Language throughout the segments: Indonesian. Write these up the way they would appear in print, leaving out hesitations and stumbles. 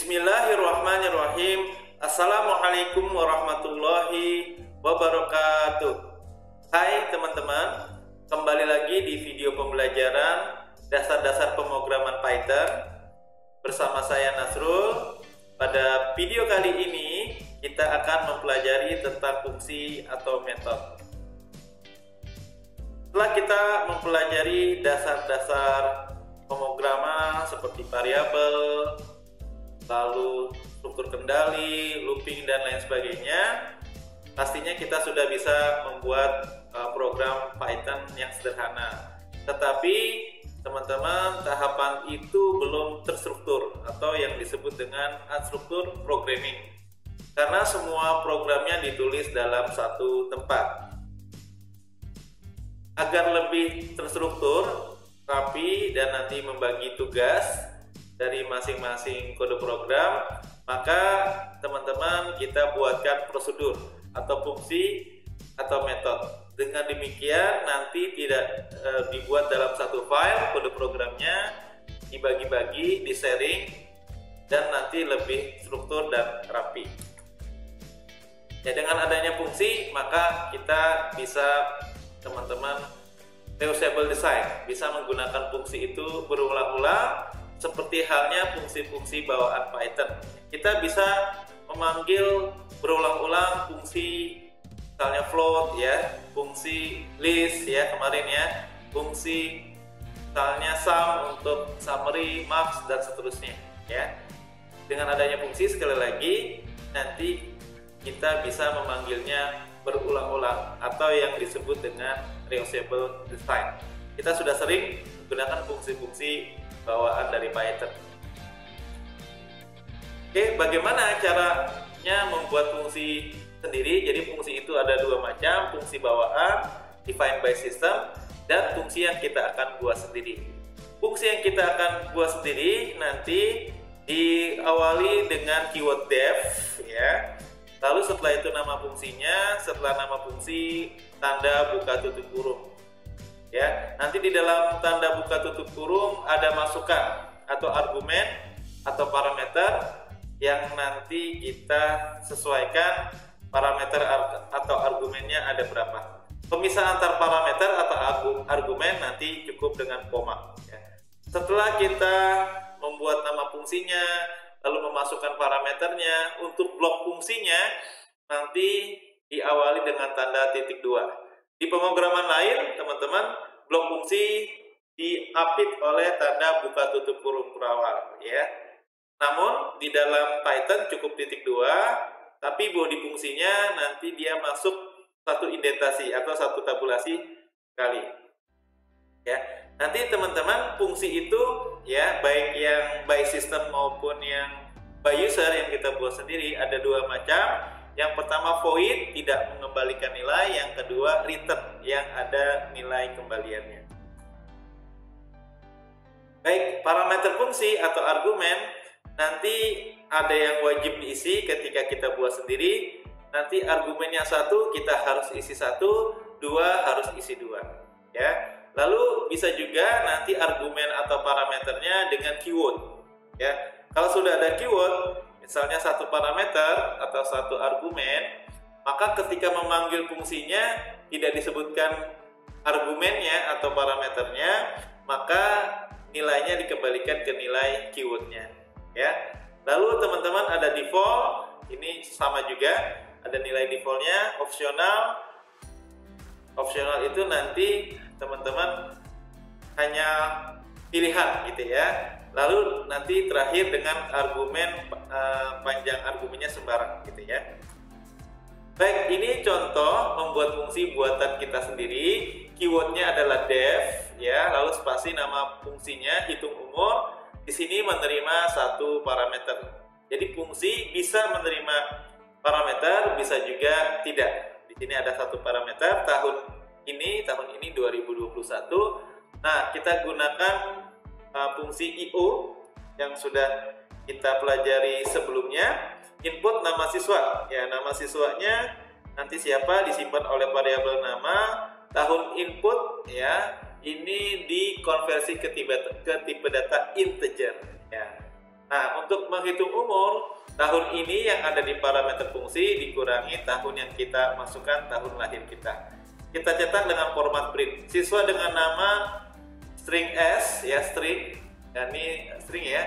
Bismillahirrahmanirrahim. Assalamualaikum warahmatullahi wabarakatuh. Hai teman-teman, kembali lagi di video pembelajaran dasar-dasar pemrograman Python bersama saya Nasrul. Pada video kali ini kita akan mempelajari tentang fungsi atau metode. Setelah kita mempelajari dasar-dasar pemrograman seperti variabel, lalu struktur kendali, looping, dan lain sebagainya, pastinya kita sudah bisa membuat program Python yang sederhana. Tetapi teman-teman, tahapan itu belum terstruktur atau yang disebut dengan unstructured programming, karena semua programnya ditulis dalam satu tempat. Agar lebih terstruktur, rapi, dan nanti membagi tugas dari masing-masing kode program, maka teman-teman kita buatkan prosedur atau fungsi atau metode. Dengan demikian nanti tidak dibuat dalam satu file kode programnya, dibagi-bagi, di-sharing, dan nanti lebih struktur dan rapi. Ya, dengan adanya fungsi maka kita bisa, teman-teman, reusable design, bisa menggunakan fungsi itu berulang-ulang. Seperti halnya fungsi-fungsi bawaan Python, kita bisa memanggil berulang-ulang fungsi, misalnya float ya, fungsi list ya kemarin ya, fungsi misalnya sum untuk summary, marks, dan seterusnya ya. Dengan adanya fungsi, sekali lagi nanti kita bisa memanggilnya berulang-ulang atau yang disebut dengan reusable design. Kita sudah sering menggunakan fungsi-fungsi bawaan dari Python. Oke, bagaimana caranya membuat fungsi sendiri? Jadi fungsi itu ada dua macam, fungsi bawaan defined by system dan fungsi yang kita akan buat sendiri. Fungsi yang kita akan buat sendiri nanti diawali dengan keyword def ya. Lalu setelah itu nama fungsinya, setelah nama fungsi tanda buka tutup kurung. Ya, nanti di dalam tanda buka tutup kurung ada masukan atau argumen atau parameter yang nanti kita sesuaikan parameter atau argumennya ada berapa. Pemisah antar parameter atau argumen nanti cukup dengan koma. Ya. Setelah kita membuat nama fungsinya, lalu memasukkan parameternya, untuk blok fungsinya nanti diawali dengan tanda titik 2. Di pemrograman lain, teman-teman, blok fungsi diapit oleh tanda buka tutup kurung berawal ya. Namun di dalam Python cukup titik 2, tapi bodi fungsinya nanti dia masuk satu indentasi atau satu tabulasi kali. Ya. Nanti teman-teman, fungsi itu ya, baik yang by system maupun yang by user yang kita buat sendiri ada dua macam. Yang pertama void, tidak mengembalikan nilai. Yang kedua return, yang ada nilai kembaliannya. Baik, parameter fungsi atau argumen nanti ada yang wajib diisi ketika kita buat sendiri. Nanti argumennya 1 kita harus isi 1, 2 harus isi 2 ya. Lalu bisa juga nanti argumen atau parameternya dengan keyword ya. Kalau sudah ada keyword, misalnya satu parameter atau satu argumen, maka ketika memanggil fungsinya tidak disebutkan argumennya atau parameternya, maka nilainya dikembalikan ke nilai keywordnya ya. Lalu teman-teman ada default, ini sama juga, ada nilai defaultnya. Optional itu nanti teman-teman hanya pilihan gitu ya. Lalu nanti terakhir dengan argumen, panjang argumennya sembarang gitu ya. Baik, ini contoh membuat fungsi buatan kita sendiri. Keywordnya adalah def ya, lalu spasi nama fungsinya, hitung umur. Di sini menerima satu parameter. Jadi fungsi bisa menerima parameter, bisa juga tidak. Di sini ada satu parameter tahun ini 2021. Nah, kita gunakan fungsi io yang sudah kita pelajari sebelumnya. Input nama siswa ya, nama siswanya nanti siapa disimpan oleh variabel nama. Tahun input ya, ini dikonversi ke tipe data integer ya. Nah, untuk menghitung umur, tahun ini yang ada di parameter fungsi dikurangi tahun yang kita masukkan tahun lahir kita. Kita cetak dengan format print. Siswa dengan nama string S, ya string, dan ini string ya,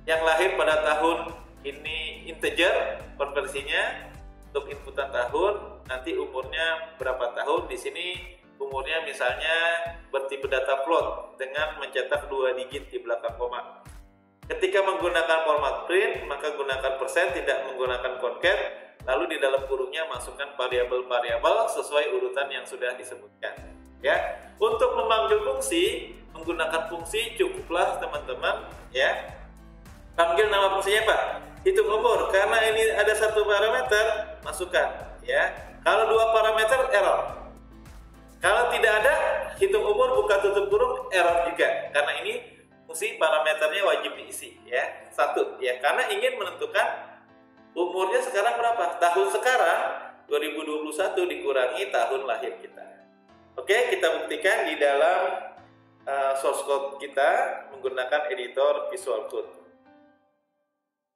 yang lahir pada tahun ini integer konversinya untuk inputan tahun, nanti umurnya berapa tahun. Di sini umurnya misalnya bertipe data float dengan mencetak 2 digit di belakang koma. Ketika menggunakan format print, maka gunakan persen, tidak menggunakan concat, lalu di dalam kurungnya masukkan variabel-variabel sesuai urutan yang sudah disebutkan. Ya, untuk memanggil fungsi, menggunakan fungsi cukuplah teman-teman ya. Panggil nama fungsinya apa? Hitung umur. Karena ini ada satu parameter, masukkan ya. Kalau 2 parameter, error. Kalau tidak ada, hitung umur buka tutup kurung, error juga. Karena ini fungsi parameternya wajib diisi ya. 1 ya, karena ingin menentukan umurnya sekarang berapa. Tahun sekarang 2021 dikurangi tahun lahir kita. Oke, kita buktikan di dalam source code kita menggunakan editor Visual Code.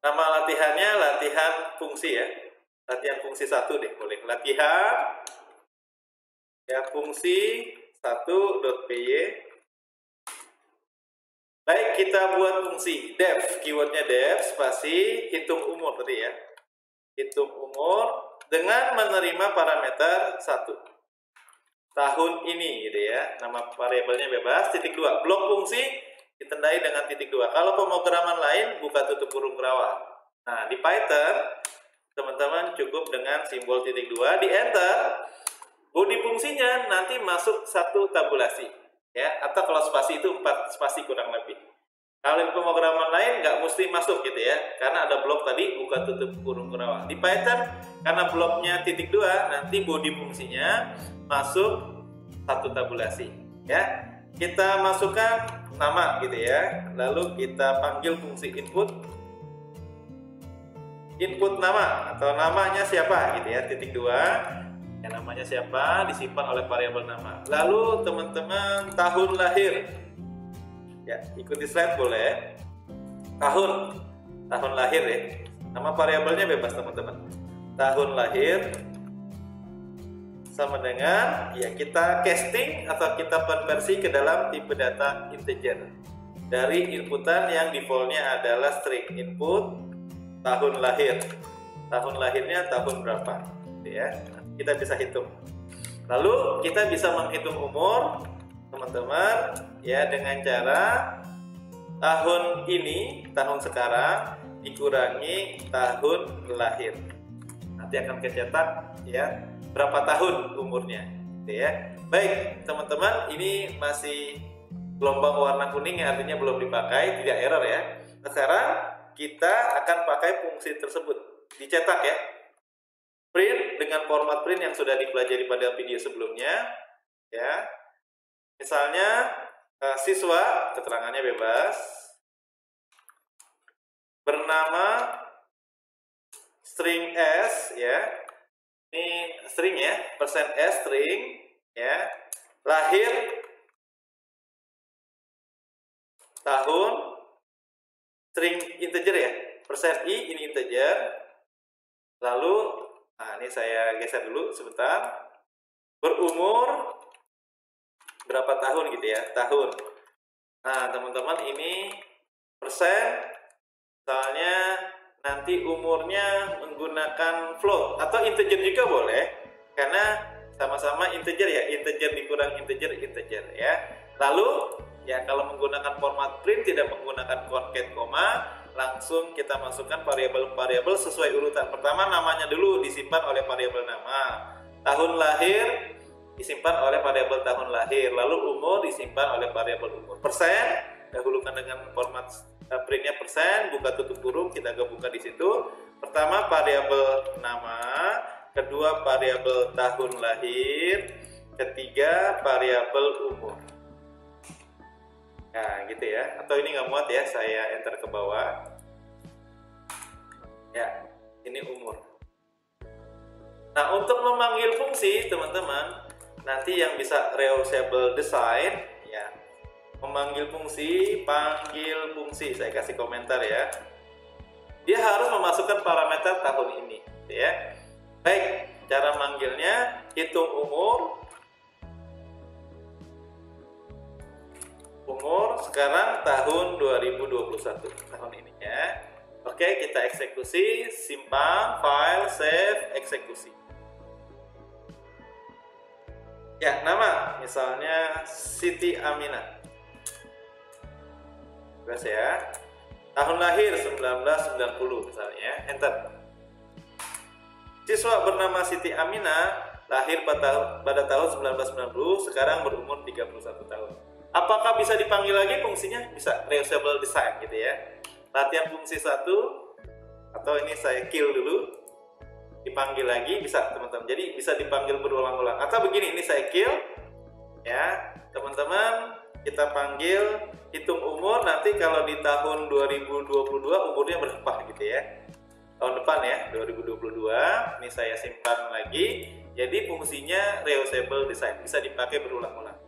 Nama latihannya latihan fungsi ya. Latihan fungsi 1 deh, boleh. Latihan ya fungsi 1.py. Baik, kita buat fungsi def, keywordnya def, spasi, hitung umur tadi ya. Hitung umur dengan menerima parameter 1. Tahun ini gitu ya. Nama variabelnya bebas, titik 2. Blok fungsi ditandai dengan titik 2. Kalau pemrograman lain buka tutup kurung kerawal. Nah, di Python teman-teman cukup dengan simbol titik 2, di enter. Body fungsinya nanti masuk 1 tabulasi ya, atau kalau spasi itu 4 spasi kurang lebih. Kalau di pemrograman lain nggak mesti masuk gitu ya, karena ada blok tadi buka tutup kurung kerawal. Di Python karena bloknya titik 2, nanti body fungsinya masuk 1 tabulasi ya. Kita masukkan nama gitu ya, lalu kita panggil fungsi input nama atau namanya siapa gitu ya, titik 2 ya, namanya siapa disimpan oleh variabel nama. Lalu teman-teman tahun lahir ya, ikuti slide boleh. Tahun lahir ya, nama variabelnya bebas teman-teman. Tahun lahir sama dengan ya kita casting atau kita konversi ke dalam tipe data integer dari inputan yang defaultnya adalah string input tahun lahir. Tahun lahirnya tahun berapa ya, kita bisa hitung. Lalu kita bisa menghitung umur teman-teman ya dengan cara tahun ini, tahun sekarang dikurangi tahun lahir. Nanti akan kecetak ya berapa tahun umurnya gitu ya. Baik teman-teman, ini masih gelombang warna kuning yang artinya belum dipakai, tidak error ya. Sekarang kita akan pakai fungsi tersebut, dicetak ya. Print dengan format print yang sudah dipelajari pada video sebelumnya ya. Misalnya siswa, keterangannya bebas, bernama string S ya. Ini string ya, persen %S string ya. Lahir tahun, string integer ya, persen %I ini integer. Lalu nah ini saya geser dulu sebentar. Berumur berapa tahun gitu ya, tahun. Nah teman-teman, ini persen, misalnya nanti umurnya menggunakan float atau integer juga boleh, karena sama-sama integer ya, integer dikurang integer ya. Lalu ya kalau menggunakan format print tidak menggunakan concat koma, langsung kita masukkan variabel-variabel sesuai urutan. Pertama namanya dulu disimpan oleh variabel nama, tahun lahir disimpan oleh variabel tahun lahir, lalu umur disimpan oleh variabel umur. Persen dahulukan dengan format printnya persen, buka tutup kurung, kita gabungkan di situ. Pertama variabel nama, kedua variabel tahun lahir, ketiga variabel umur. Nah gitu ya, atau ini nggak muat ya, saya enter ke bawah ya, ini umur. Nah untuk memanggil fungsi teman-teman, nanti yang bisa reusable design ya, memanggil fungsi, panggil fungsi, saya kasih komentar ya. dia harus memasukkan parameter tahun ini, ya. Baik, cara manggilnya hitung umur. Umur sekarang tahun 2021, tahun ini ya. Oke, kita eksekusi, simpan, file, save, eksekusi. Ya, nama misalnya Siti Aminah. Terus ya. Tahun lahir 1990 misalnya, enter. Siswa bernama Siti Aminah lahir pada tahun 1990, sekarang berumur 31 tahun. Apakah bisa dipanggil lagi fungsinya? Bisa, reusable design gitu ya. Latihan fungsi 1, atau ini saya kill dulu, dipanggil lagi bisa teman-teman. Jadi bisa dipanggil berulang-ulang. Atau begini, ini saya kill ya teman-teman, kita panggil hitung umur. Nanti kalau di tahun 2022 umurnya berapa gitu ya, tahun depan ya 2022. Ini saya simpan lagi. Jadi fungsinya reusable design, bisa dipakai berulang-ulang.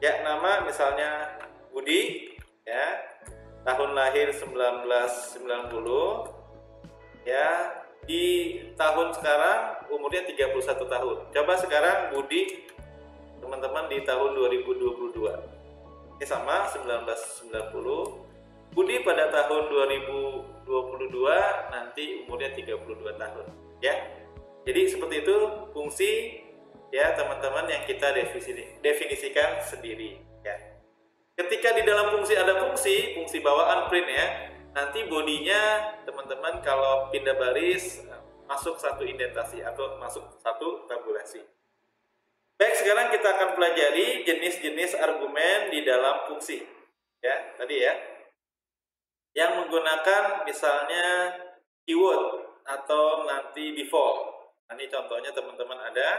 Ya, nama misalnya Budi ya, tahun lahir 1990 ya, di tahun sekarang umurnya 31 tahun. Coba sekarang Budi teman-teman di tahun 2022. Ini sama 1990. Budi pada tahun 2022 nanti umurnya 32 tahun ya. Jadi seperti itu fungsi ya teman-teman yang kita definisikan sendiri ya. Ketika di dalam fungsi ada fungsi bawaan print ya, nanti bodinya teman-teman kalau pindah baris masuk satu indentasi atau masuk satu tabulasi. Baik, sekarang kita akan pelajari jenis-jenis argumen di dalam fungsi ya, tadi ya, yang menggunakan misalnya keyword atau nanti default. Nah, ini contohnya teman-teman ada.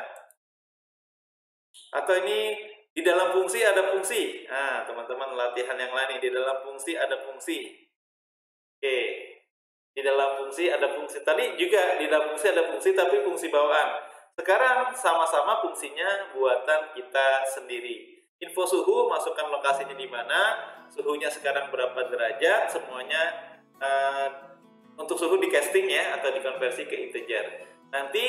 Atau ini di dalam fungsi ada fungsi. Nah, teman-teman latihan yang lain, di dalam fungsi ada fungsi. Oke. Di dalam fungsi ada fungsi. Tadi juga di dalam fungsi ada fungsi, tapi fungsi bawaan. Sekarang sama-sama fungsinya buatan kita sendiri. Info suhu, masukkan lokasinya di mana, suhunya sekarang berapa derajat, semuanya untuk suhu di casting ya, atau dikonversi ke integer. Nanti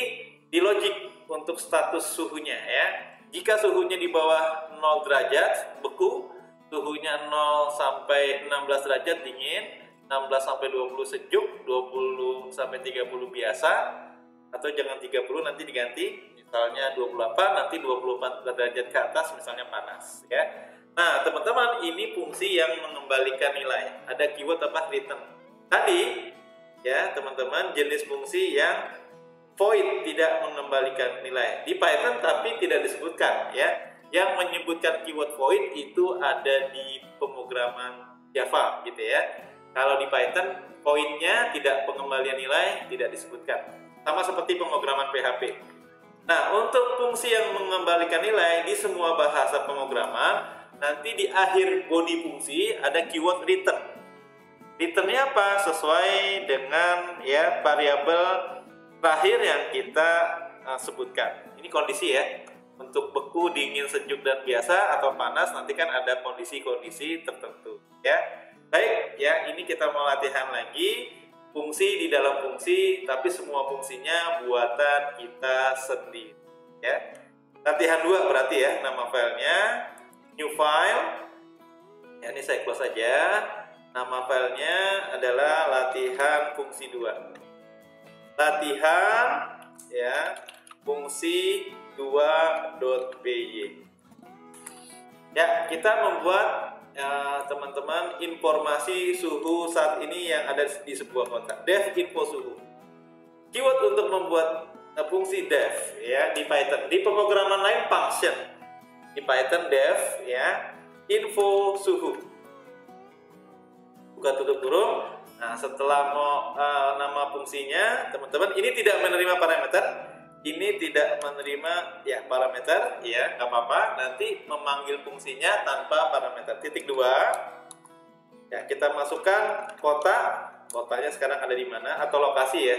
di logic untuk status suhunya ya. Jika suhunya di bawah 0 derajat beku, suhunya 0 sampai 16 derajat dingin, 16 sampai 20 sejuk, 20 sampai 30 biasa, atau jangan 30 nanti diganti, misalnya 28, nanti 24 derajat ke atas misalnya panas ya. Nah teman-teman, ini fungsi yang mengembalikan nilai. Ada keyword apa? Return. Tadi ya teman-teman, jenis fungsi yang void, tidak mengembalikan nilai di Python tapi tidak disebutkan ya. Yang menyebutkan keyword void itu ada di pemrograman Java gitu ya. Kalau di Python voidnya tidak pengembalian nilai, tidak disebutkan, sama seperti pemrograman PHP. Nah, untuk fungsi yang mengembalikan nilai di semua bahasa pemrograman, nanti di akhir body fungsi ada keyword return. Returnnya apa? Sesuai dengan ya variabel terakhir yang kita sebutkan. Ini kondisi ya, untuk beku, dingin, sejuk, dan biasa atau panas, nanti kan ada kondisi-kondisi tertentu ya. Baik ya, ini kita mau latihan lagi fungsi di dalam fungsi, tapi semua fungsinya buatan kita sendiri ya. Latihan 2 berarti ya, nama filenya new file ya, ini saya close saja. Nama filenya adalah latihan fungsi 2. Latihan ya fungsi 2.py. Ya, kita membuat teman-teman informasi suhu saat ini yang ada di sebuah kotak. Def info suhu. Keyword untuk membuat fungsi def ya di Python. Di pemrograman lain function. Di Python def ya info suhu. Buka tutup kurung. Nah, setelah mau nama fungsinya, teman-teman, ini tidak menerima parameter, ini tidak menerima ya parameter, ya nggak apa-apa. Nanti memanggil fungsinya tanpa parameter. Titik 2, ya kita masukkan kotanya sekarang ada di mana atau lokasi ya.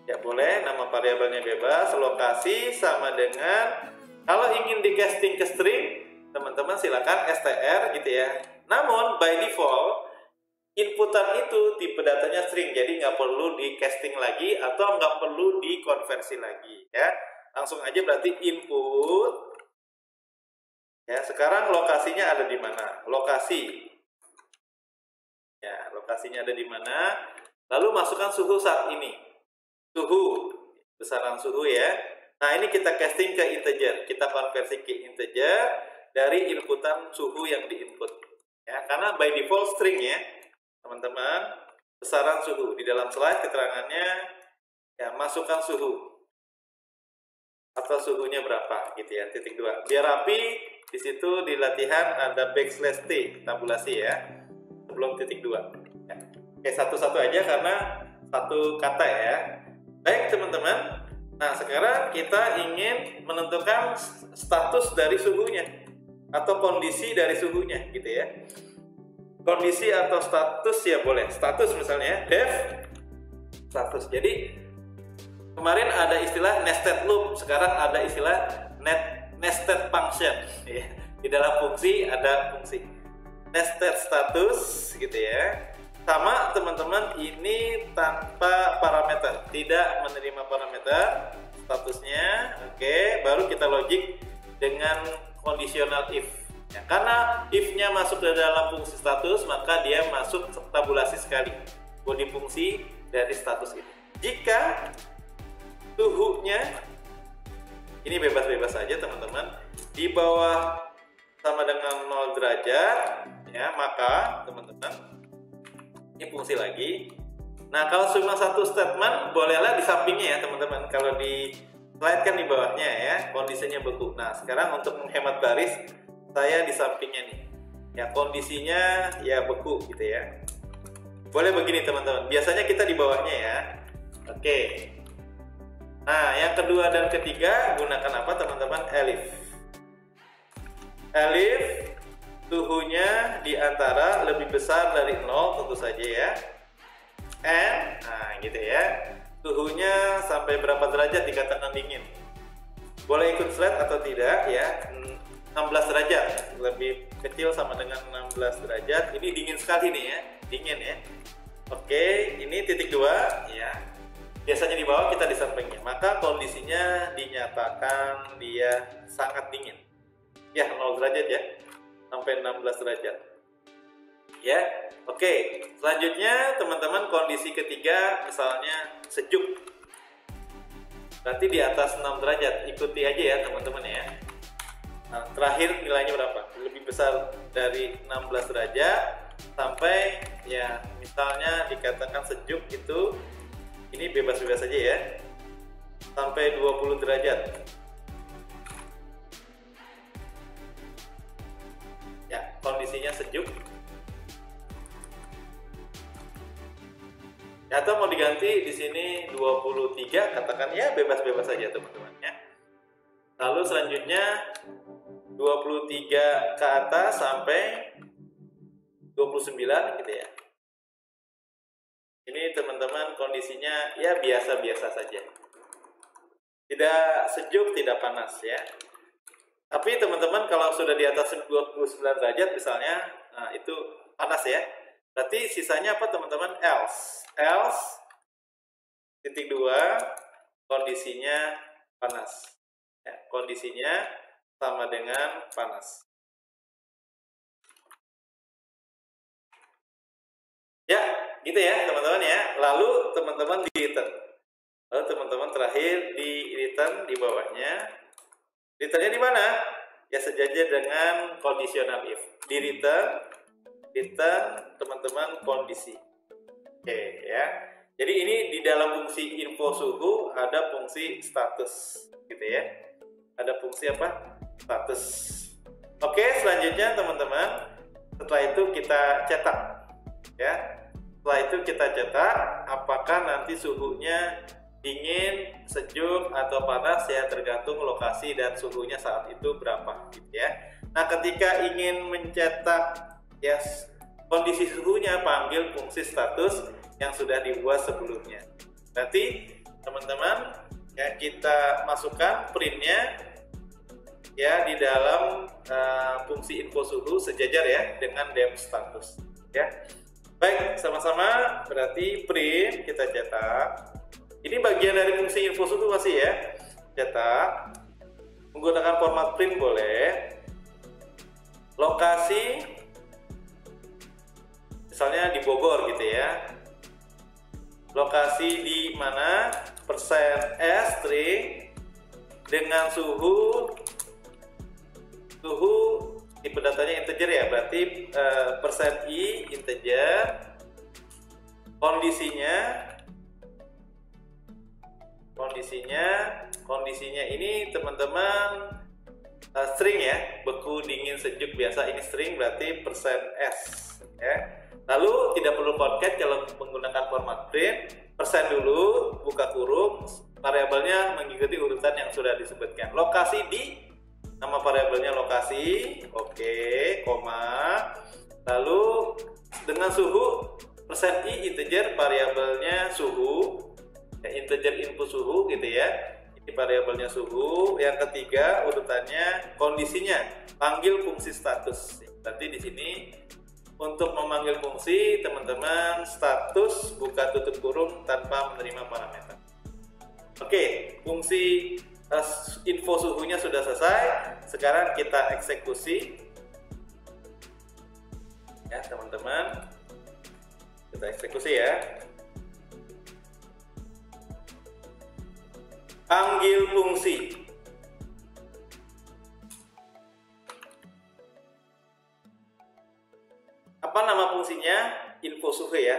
Ya boleh, nama variabelnya bebas, lokasi sama dengan kalau ingin di casting ke string, teman-teman silakan str gitu ya. Namun by default inputan itu tipe datanya string, jadi nggak perlu di casting lagi atau nggak perlu dikonversi lagi ya. Langsung aja berarti input. Ya, sekarang lokasinya ada di mana? Lokasi. Ya, lokasinya ada di mana? Lalu masukkan suhu saat ini. Suhu, besaran suhu ya. Nah, ini kita casting ke integer. Kita konversi ke integer dari inputan suhu yang diinput. Ya, karena by default string ya, teman-teman. Besaran suhu. Di dalam slide keterangannya ya, masukkan suhu. Atau suhunya berapa gitu ya, titik 2. Biar rapi. Di situ di latihan ada backslash T, tabulasi ya, sebelum titik 2. Ya. Oke, satu-satu aja karena satu kata ya. Baik teman-teman, nah sekarang kita ingin menentukan status dari suhunya atau kondisi dari suhunya gitu ya. Kondisi atau status ya boleh, status misalnya def status. Jadi kemarin ada istilah nested loop, sekarang ada istilah nested function ya. Di dalam fungsi ada fungsi nested status gitu ya. Sama teman-teman, ini tanpa parameter, tidak menerima parameter statusnya. Oke, baru kita logic dengan conditional if ya, karena if-nya masuk ke dalam fungsi status maka dia masuk tabulasi sekali body fungsi dari status ini. Jika suhunya ini bebas-bebas saja teman-teman, di bawah sama dengan 0 derajat ya, maka teman-teman ini fungsi lagi. Nah, kalau cuma satu statement bolehlah di sampingnya ya teman-teman. Kalau di slide kan di bawahnya ya, kondisinya beku. Nah, sekarang untuk menghemat baris saya di sampingnya nih ya, kondisinya ya beku gitu ya. Boleh begini teman-teman, biasanya kita di bawahnya ya. Oke. Nah, yang kedua dan ketiga gunakan apa teman-teman? Elif. Elif suhunya di antara lebih besar dari 0 tentu saja ya. And, nah gitu ya. Suhunya sampai berapa derajat dikatakan dingin. Boleh ikut slide atau tidak ya. 16 derajat, lebih kecil sama dengan 16 derajat. Ini dingin sekali nih ya, dingin ya. Oke, ini titik 2 ya. Biasanya di bawah, kita di sampingnya. Maka kondisinya dinyatakan dia sangat dingin. Ya, 0 derajat ya. Sampai 16 derajat. Ya, oke. Selanjutnya, teman-teman, kondisi ketiga misalnya sejuk. Berarti di atas 6 derajat. Ikuti aja ya, teman-teman ya. Nah, terakhir nilainya berapa? Lebih besar dari 16 derajat sampai ya misalnya dikatakan sejuk itu, ini bebas-bebas saja ya, sampai 20 derajat. Ya, kondisinya sejuk. Ya, atau mau diganti di sini 23, katakan ya bebas-bebas saja teman-teman ya. Lalu selanjutnya 23 ke atas sampai 29 gitu ya. Ini teman-teman kondisinya ya biasa-biasa saja. Tidak sejuk, tidak panas ya. Tapi teman-teman kalau sudah di atas 29 derajat misalnya, nah itu panas ya. Berarti sisanya apa teman-teman? Else. Else titik 2 kondisinya panas. Ya, kondisinya sama dengan panas. Ya, gitu ya teman-teman ya. Lalu teman-teman di return. Lalu teman-teman terakhir di return di bawahnya. Returnnya di mana? Ya sejajar dengan conditional if. Di return teman-teman kondisi. Oke ya. Jadi ini di dalam fungsi info suhu ada fungsi status gitu ya. Ada fungsi apa? Status. Oke, selanjutnya teman-teman, setelah itu kita cetak ya. Setelah itu kita cetak apakah nanti suhunya dingin, sejuk atau panas ya, tergantung lokasi dan suhunya saat itu berapa gitu ya. Nah, ketika ingin mencetak ya kondisi suhunya, panggil fungsi status yang sudah dibuat sebelumnya. Berarti teman-teman ya kita masukkan printnya ya di dalam fungsi info suhu sejajar ya dengan dem status ya. Baik, sama-sama berarti print kita cetak. Ini bagian dari fungsi info suhu masih ya. Cetak. Menggunakan format print boleh. Lokasi misalnya di Bogor gitu ya. Lokasi di mana? %s string dengan suhu tipe datanya integer ya, berarti %i integer. Kondisinya ini teman-teman string ya, beku, dingin, sejuk, biasa. Ini string berarti %s ya. Lalu tidak perlu format kalau menggunakan format print. Persen dulu, buka kurung, variabelnya mengikuti urutan yang sudah disebutkan. Lokasi di, nama variabelnya lokasi, oke, koma. Lalu dengan suhu %i integer, variabelnya suhu, ya, integer input suhu gitu ya. Ini variabelnya suhu. Yang ketiga urutannya kondisinya, panggil fungsi status. Berarti di sini untuk memanggil fungsi, teman-teman status buka tutup kurung tanpa menerima parameter. Oke, fungsi info suhunya sudah selesai. Sekarang kita eksekusi ya teman-teman, kita eksekusi ya. Panggil fungsi. Apa nama fungsinya? Info suhu ya.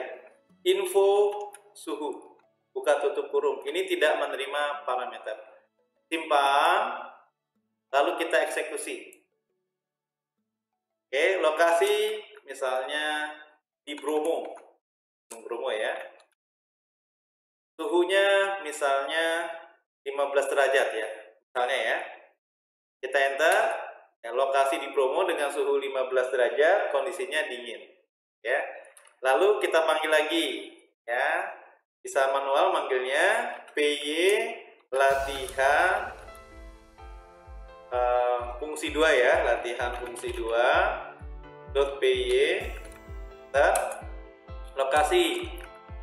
Info suhu. Buka tutup kurung. Ini tidak menerima parameter. Simpan. Lalu kita eksekusi. Oke, lokasi misalnya di Bromo. Bromo ya. Suhunya misalnya 15 derajat ya. Misalnya ya. Kita enter. Ya, lokasi di Bromo dengan suhu 15 derajat, kondisinya dingin. Ya. Lalu kita panggil lagi, ya. Bisa manual manggilnya py latihan fungsi 2 ya, latihan fungsi 2 .py lokasi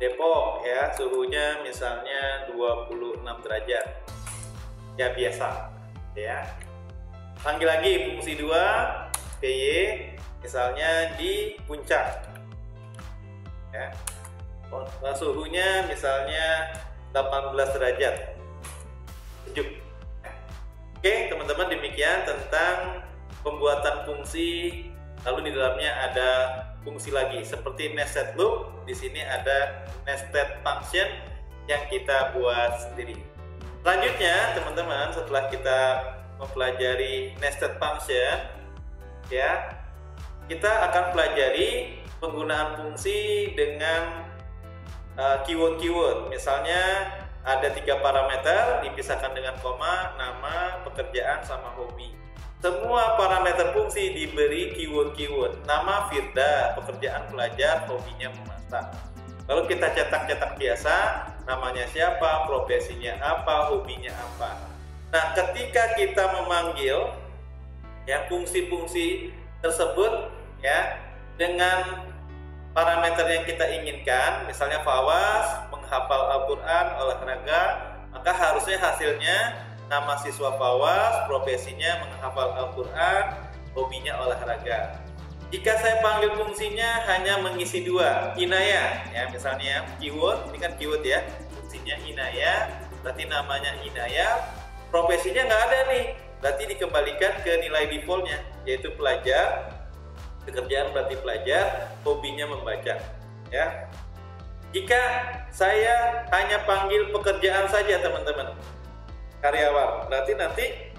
Depok ya, suhunya misalnya 26 derajat. Ya biasa, ya. Panggil lagi fungsi 2 py misalnya di Puncak ya. Suhunya misalnya 18 derajat sejuk. Oke teman-teman, demikian tentang pembuatan fungsi. Lalu di dalamnya ada fungsi lagi seperti nested loop. Di sini ada nested function yang kita buat sendiri. Selanjutnya teman-teman, setelah kita mempelajari nested function ya, kita akan pelajari penggunaan fungsi dengan keyword. Misalnya ada 3 parameter dipisahkan dengan koma, nama, pekerjaan, sama hobi. Semua parameter fungsi diberi keyword. Nama Firda, pekerjaan pelajar, hobinya memasak. Lalu kita cetak biasa, namanya siapa, profesinya apa, hobinya apa. Nah, ketika kita memanggil ya fungsi-fungsi tersebut ya dengan parameter yang kita inginkan, misalnya Fawaz menghafal Al-Qur'an, olahraga, maka harusnya hasilnya nama siswa Fawaz, profesinya menghafal Al-Qur'an, hobinya olahraga. Jika saya panggil fungsinya hanya mengisi 2, Inaya ya, misalnya keyword, ini kan keyword ya, fungsinya Inaya, berarti namanya Inaya. Profesinya nggak ada nih, berarti dikembalikan ke nilai defaultnya, yaitu pelajar. Pekerjaan berarti pelajar, hobinya membaca ya. Jika saya hanya panggil pekerjaan saja teman-teman, karyawan, berarti nanti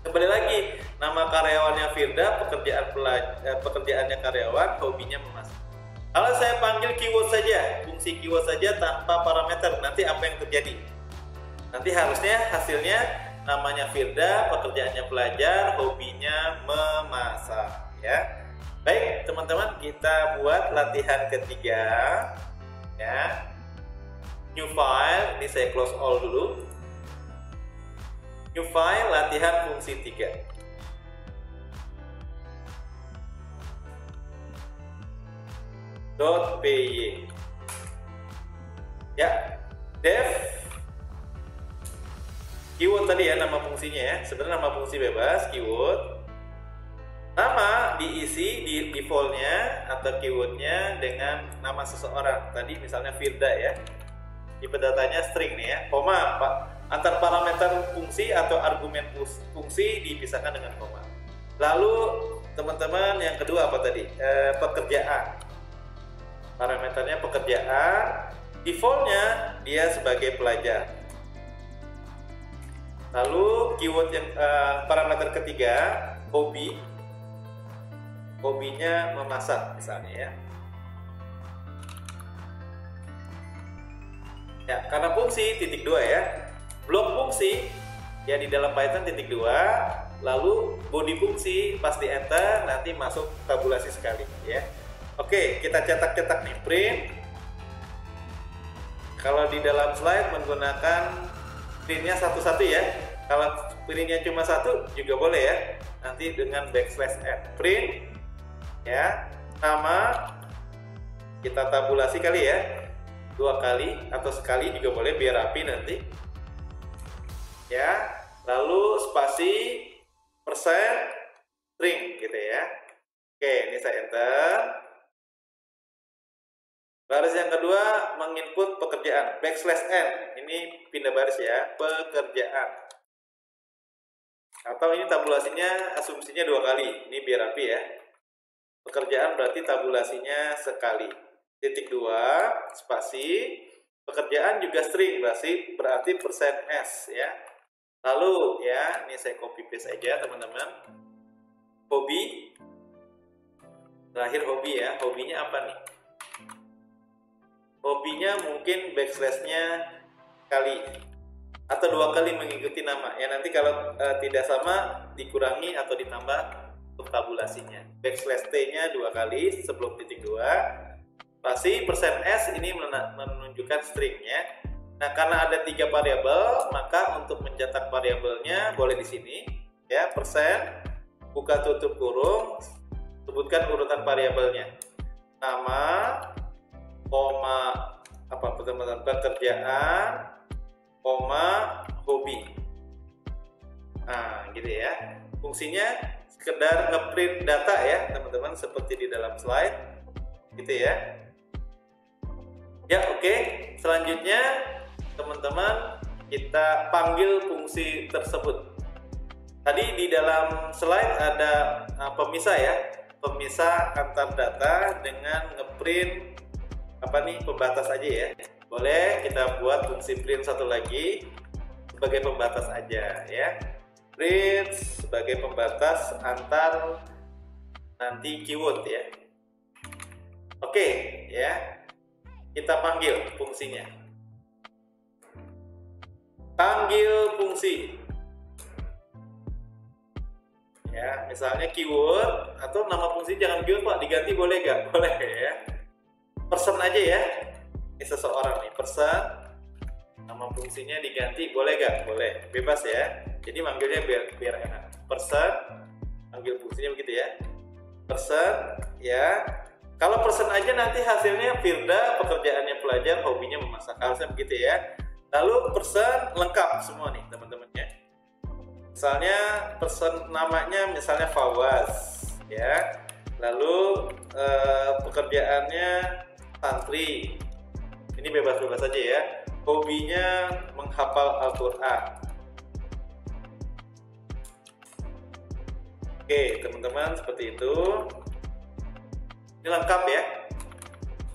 kembali lagi nama karyawannya Firda, pekerjaannya karyawan, hobinya memasak. Kalau saya panggil keyword saja, fungsi keyword saja tanpa parameter, nanti apa yang terjadi? Nanti harusnya hasilnya namanya Firda, pekerjaannya pelajar, hobinya memasak ya. Baik teman-teman, kita buat latihan ketiga ya. New file, ini saya close all dulu. New file, latihan fungsi 3. .py. Ya, def keyword tadi ya, nama fungsinya ya. Sebenarnya nama fungsi bebas, keyword. Nama diisi di defaultnya atau keywordnya dengan nama seseorang. Tadi misalnya Firda ya. Tipe datanya string nih ya. Koma, antar parameter fungsi atau argumen fungsi dipisahkan dengan koma. Lalu teman-teman yang kedua apa tadi? Pekerjaan. Parameternya pekerjaan. Defaultnya dia sebagai pelajar. Lalu keyword yang parameter ketiga, hobi. Hobinya memasak misalnya ya. Ya, karena fungsi titik 2 ya. Blok fungsi ya di dalam Python titik 2, lalu body fungsi pas di enter nanti masuk tabulasi sekali ya. Oke, kita cetak-cetak nih, print. Kalau di dalam slide menggunakan printnya satu-satu ya. Kalau printnya cuma satu juga boleh ya. Nanti dengan backslash n, print ya, nama kita tabulasi kali ya, 2 kali atau sekali juga boleh biar rapi nanti ya. Lalu spasi persen string gitu ya. Oke, ini saya enter. Baris yang kedua menginput pekerjaan, backslash n, ini pindah baris ya, pekerjaan. Atau ini tabulasinya asumsinya 2 kali, ini biar rapi ya. Pekerjaan berarti tabulasinya sekali. Titik 2 spasi pekerjaan juga string berarti persen %s ya. Lalu ya, ini saya copy paste aja teman-teman. Hobi. Terakhir hobi ya. Hobinya apa nih? Hobinya mungkin backslash-nya kali atau 2 kali mengikuti nama ya. Nanti kalau tidak sama dikurangi atau ditambah untuk tabulasinya. Backslash t-nya 2 kali sebelum titik 2. Spasi persen %s ini menunjukkan stringnya. Nah, karena ada 3 variabel, maka untuk mencetak variabelnya boleh di sini ya, persen buka tutup kurung, sebutkan urutan variabelnya. Nama, koma apa teman-teman, pekerjaan, koma hobi. Nah, gitu ya. Fungsinya sekedar ngeprint data ya, teman-teman, seperti di dalam slide. Gitu ya. Ya, oke. Selanjutnya teman-teman kita panggil fungsi tersebut. Tadi di dalam slide ada pemisah ya, pemisah antar data dengan ngeprint apa nih, pembatas aja ya. Boleh kita buat fungsi print satu lagi sebagai pembatas aja ya. Print sebagai pembatas antar nanti keyword ya. Oke ya. Kita panggil fungsinya. Panggil fungsi. Ya, misalnya keyword atau nama fungsi jangan keyword Pak, diganti boleh gak? Boleh ya. Person aja ya. Ini seseorang nih, person. Nama fungsinya diganti boleh gak? Boleh, bebas ya. Jadi manggilnya biar enak. Person, panggil fungsinya begitu ya. Person ya. Kalau person aja nanti hasilnya Firda, pekerjaannya pelajar, hobinya memasak, harusnya begitu ya. Lalu person lengkap semua nih teman-teman ya. Misalnya person namanya misalnya Fawaz ya. Lalu pekerjaannya santri. Ini bebas-bebas saja ya. Hobinya menghafal Al-Qur'an. Oke, teman-teman, seperti itu. Ini lengkap ya.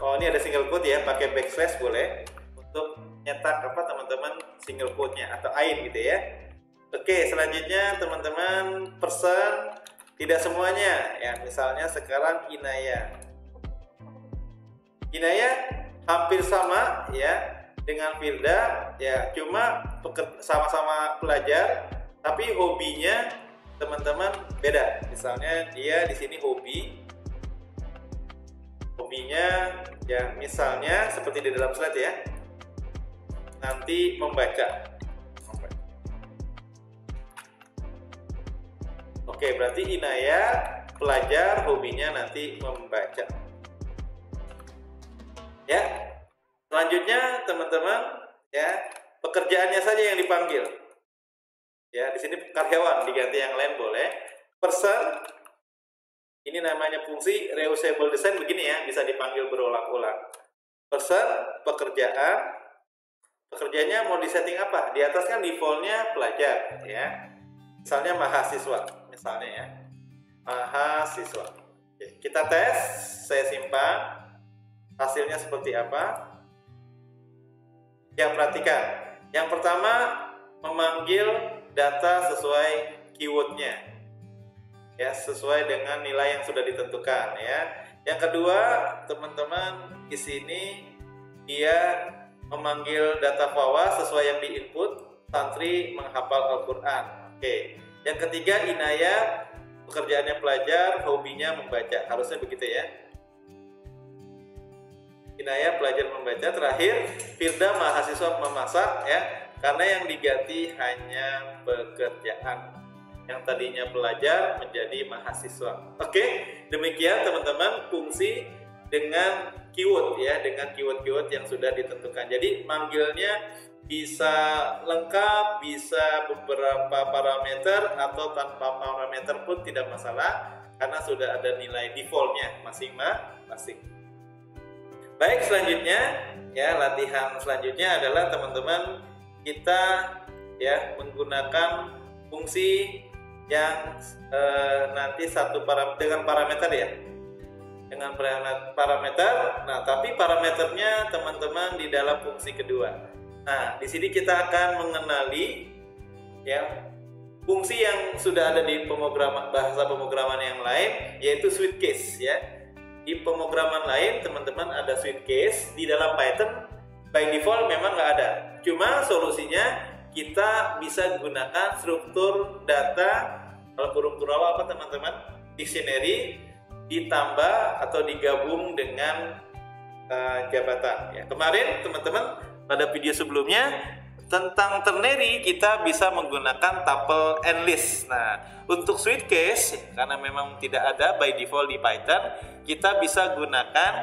Oh, ini ada single quote ya, pakai backslash boleh untuk nyetak apa teman-teman, single quote-nya atau ain gitu ya. Oke, selanjutnya teman-teman, person tidak semuanya ya. Misalnya sekarang Inaya. Inaya hampir sama ya dengan Firda ya, cuma sama-sama pelajar tapi hobinya teman-teman beda. Misalnya dia di sini hobinya ya, misalnya seperti di dalam slide ya, nanti membaca. Oke, berarti Inaya pelajar, hobinya nanti membaca. Ya. Selanjutnya teman-teman, ya, pekerjaannya saja yang dipanggil. Ya, di sini karyawan diganti yang lain boleh. Person, ini namanya fungsi reusable design begini ya, bisa dipanggil berulang-ulang. Person, pekerjaannya mau disetting apa? Di atas kan defaultnya pelajar, ya. Misalnya mahasiswa, misalnya ya, mahasiswa. Oke, kita tes, saya simpan, hasilnya seperti apa? Ya, perhatikan. Yang pertama, memanggil data sesuai keywordnya, ya, sesuai dengan nilai yang sudah ditentukan, ya. Yang kedua, teman-teman, di sini dia memanggil data FAWA sesuai yang diinput, santri menghafal Al-Quran. Oke. Yang ketiga, Inayah, pekerjaannya pelajar, hobinya membaca. Harusnya begitu ya. Inayah pelajar membaca. Terakhir, Firda mahasiswa memasak, ya, karena yang diganti hanya pekerjaan. Yang tadinya pelajar menjadi mahasiswa. Oke, demikian teman-teman fungsi dengan keyword, ya, dengan keyword-keyword yang sudah ditentukan. Jadi manggilnya bisa lengkap, bisa beberapa parameter atau tanpa parameter pun tidak masalah karena sudah ada nilai defaultnya masing-masing. Baik, selanjutnya, ya, latihan selanjutnya adalah teman-teman kita, ya, menggunakan fungsi yang nanti dengan parameter, ya, dengan parameter. Nah, tapi parameternya teman-teman di dalam fungsi kedua. Nah, di sini kita akan mengenali, ya, fungsi yang sudah ada di bahasa pemrograman yang lain, yaitu switch case, ya. Di pemrograman lain teman-teman ada switch case, di dalam Python by default memang nggak ada. Cuma solusinya kita bisa gunakan struktur data, kalau kurung apa teman-teman, dictionary ditambah atau digabung dengan jabatan, ya. Kemarin teman-teman pada video sebelumnya tentang ternary kita bisa menggunakan tuple and list. Nah, untuk switch case karena memang tidak ada by default di Python, kita bisa gunakan,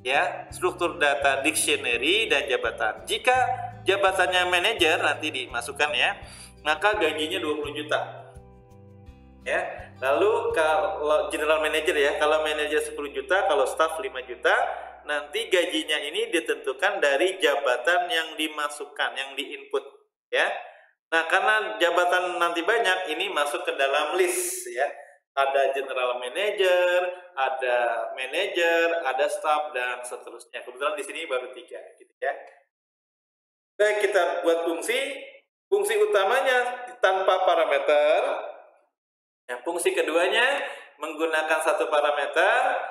ya, struktur data dictionary dan jabatan. Jika jabatannya manager nanti dimasukkan, ya, maka gajinya 20 juta. Ya. Lalu kalau general manager, ya, kalau manager 10 juta, kalau staff 5 juta, nanti gajinya ini ditentukan dari jabatan yang dimasukkan, yang diinput, ya. Nah, karena jabatan nanti banyak, ini masuk ke dalam list, ya. Ada general manager, ada manager, ada staff dan seterusnya. Kebetulan di sini baru 3, gitu ya. Baik, kita buat fungsi utamanya tanpa parameter. Nah, fungsi keduanya menggunakan satu parameter,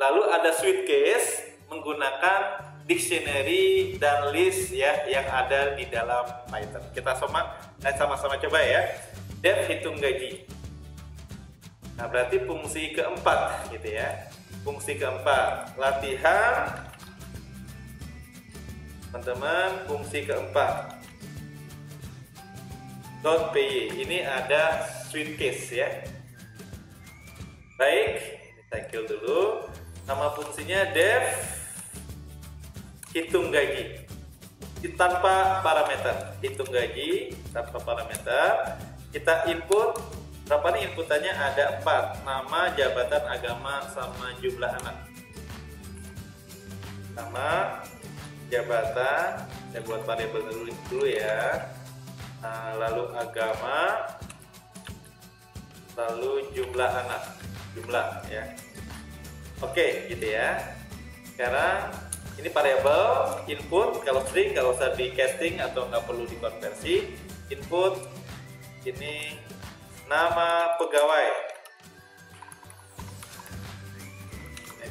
lalu ada switch case menggunakan dictionary dan list, ya, yang ada di dalam Python. Kita sama-sama coba, ya. Dev hitung gaji. Nah, berarti fungsi keempat, gitu ya. Fungsi keempat, latihan, teman-teman, fungsi keempat. .py ini ada switch case, ya. Baik, kita kill dulu. Nama fungsinya dev hitung gaji tanpa parameter. Hitung gaji tanpa parameter. Kita input berapa nih inputannya? Ada 4, nama, jabatan, agama, sama jumlah anak. Nama, jabatan, saya buat variabel dulu, ya. Nah, lalu agama, lalu jumlah anak, ya. Oke, gitu ya. Sekarang ini variabel input, kalau string nggak usah di casting atau nggak perlu dikonversi. Input ini nama pegawai.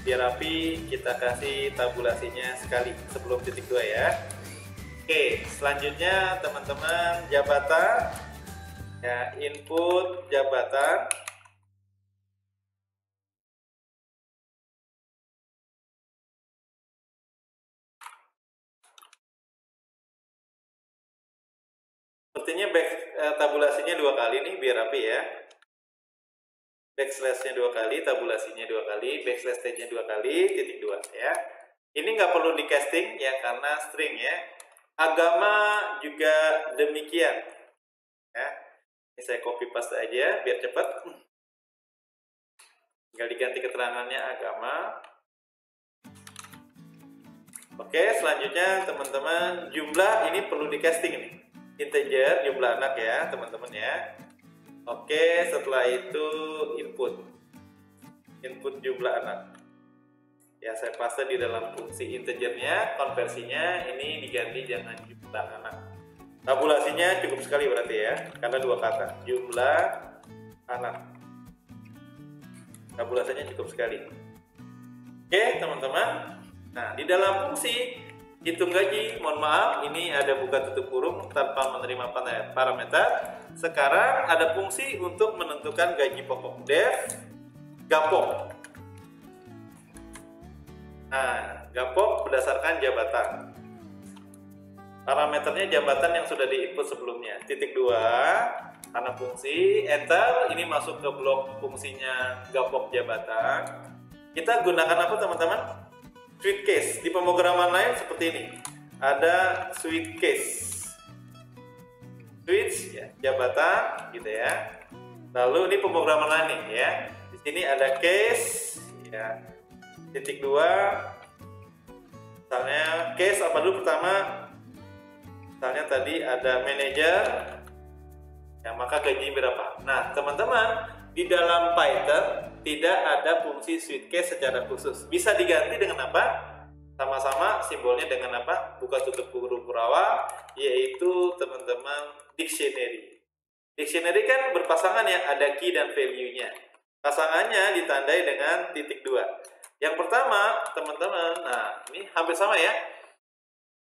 Biar rapi, kita kasih tabulasinya sekali sebelum titik 2, ya. Oke, selanjutnya teman-teman jabatan, ya, input jabatan. Sepertinya tabulasinya 2 kali nih, biar rapi, ya. Backslash-nya 2 kali, tabulasinya 2 kali, backslash-nya 2 kali, titik 2, ya. Ini nggak perlu di casting ya karena string ya. Agama juga demikian. Ya. Ini saya copy paste aja biar cepat. Tinggal diganti keterangannya agama. Oke, selanjutnya teman-teman, jumlah ini perlu di casting ini. Integer, jumlah anak ya teman-teman ya. Oke, setelah itu input jumlah anak. Ya, saya paste di dalam fungsi integernya, konversinya ini diganti jangan jumlah anak. Tabulasinya cukup sekali berarti ya, karena dua kata, jumlah anak. Tabulasinya cukup sekali. Oke, teman-teman. Nah, di dalam fungsi hitung gaji, mohon maaf, ini ada buka tutup kurung tanpa menerima parameter. Sekarang ada fungsi untuk menentukan gaji pokok. Def gapok. Nah, gapok berdasarkan jabatan. Parameternya jabatan yang sudah diinput sebelumnya. Titik 2, karena fungsi, enter, ini masuk ke blok fungsinya gapok jabatan. Kita gunakan apa teman-teman? Switch case. Di pemrograman lain seperti ini. Ada switch case. Switch ya, jabatan gitu ya. Lalu ini pemrograman lain nih ya. Di sini ada case ya. Titik 2. Misalnya case apa dulu pertama? Misalnya tadi ada manager. Ya, maka gaji berapa? Nah, teman-teman, di dalam Python tidak ada fungsi switch case secara khusus. Bisa diganti dengan apa? Sama-sama simbolnya dengan apa? Buka tutup kurung kurawal, yaitu teman-teman dictionary. Dictionary kan berpasangan ya, ada key dan value-nya. Pasangannya ditandai dengan titik 2. Yang pertama, teman-teman, nah ini hampir sama ya.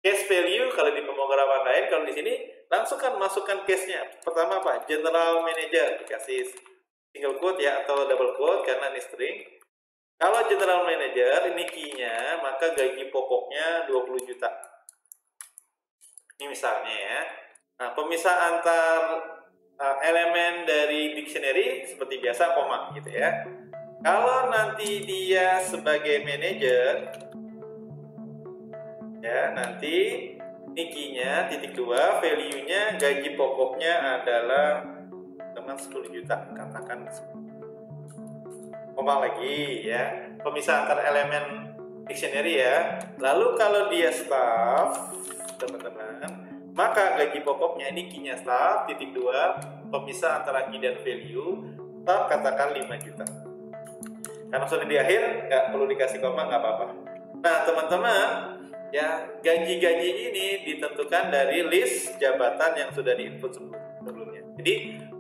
Case value kalau di pemrograman lain, kalau di sini langsung kan masukkan case-nya. Pertama apa? General manager, dikasih single quote ya atau double quote karena ini string. Kalau general manager ini key-nya, maka gaji pokoknya 20 juta. Ini misalnya ya. Nah, pemisah antar elemen dari dictionary seperti biasa koma gitu ya. Kalau nanti dia sebagai manager ya, nanti ini key-nya titik 2, value-nya gaji pokoknya adalah teman 10 juta, katakan koma lagi ya, pemisah antar elemen dictionary ya. Lalu kalau dia staff teman-teman, maka gaji pokoknya ini key-nya staff titik 2, pemisah antara key dan value, staff katakan 5 juta. Karena sudah di akhir nggak perlu dikasih koma, nggak apa-apa. Nah teman-teman ya, gaji-gaji ini ditentukan dari list jabatan yang sudah diinput sebelumnya. Jadi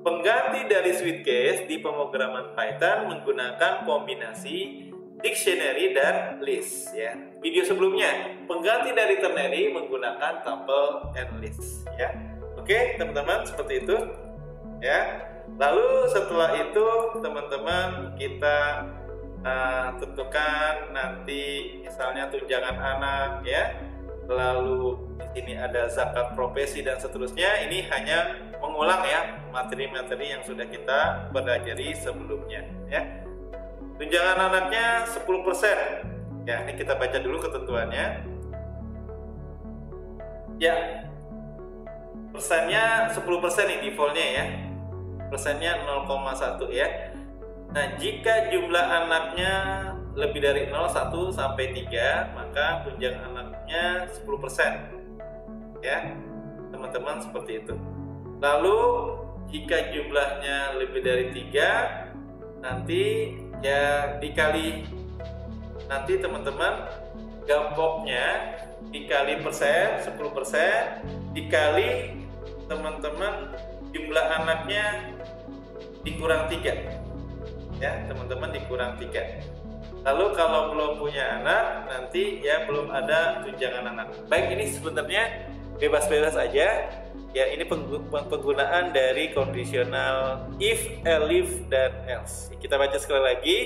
pengganti dari switch case di pemrograman Python menggunakan kombinasi dictionary dan list ya. Video sebelumnya pengganti dari ternary menggunakan tuple and list ya. Oke teman-teman, seperti itu ya. Lalu setelah itu teman-teman kita tentukan nanti misalnya tunjangan anak ya. Lalu di sini ada zakat profesi dan seterusnya. Ini hanya mengulang ya materi-materi yang sudah kita pelajari sebelumnya ya. Tunjangan anaknya 10%. Ya, ini kita baca dulu ketentuannya. Ya. Persennya 10% nih defaultnya ya. Persennya 0,1 ya. Nah, jika jumlah anaknya lebih dari 0, 1 sampai 3, maka tunjangan anaknya 10%. Ya. Teman-teman seperti itu. Lalu jika jumlahnya lebih dari 3, nanti ya dikali, nanti teman-teman gapoknya dikali persen 10%, dikali teman-teman jumlah anaknya dikurang 3 ya teman-teman, dikurang 3. Lalu kalau belum punya anak nanti ya belum ada tunjangan anak. Baik, ini sebenarnya bebas-bebas aja ya. Ini penggunaan dari kondisional if, elif, dan else. Kita baca sekali lagi.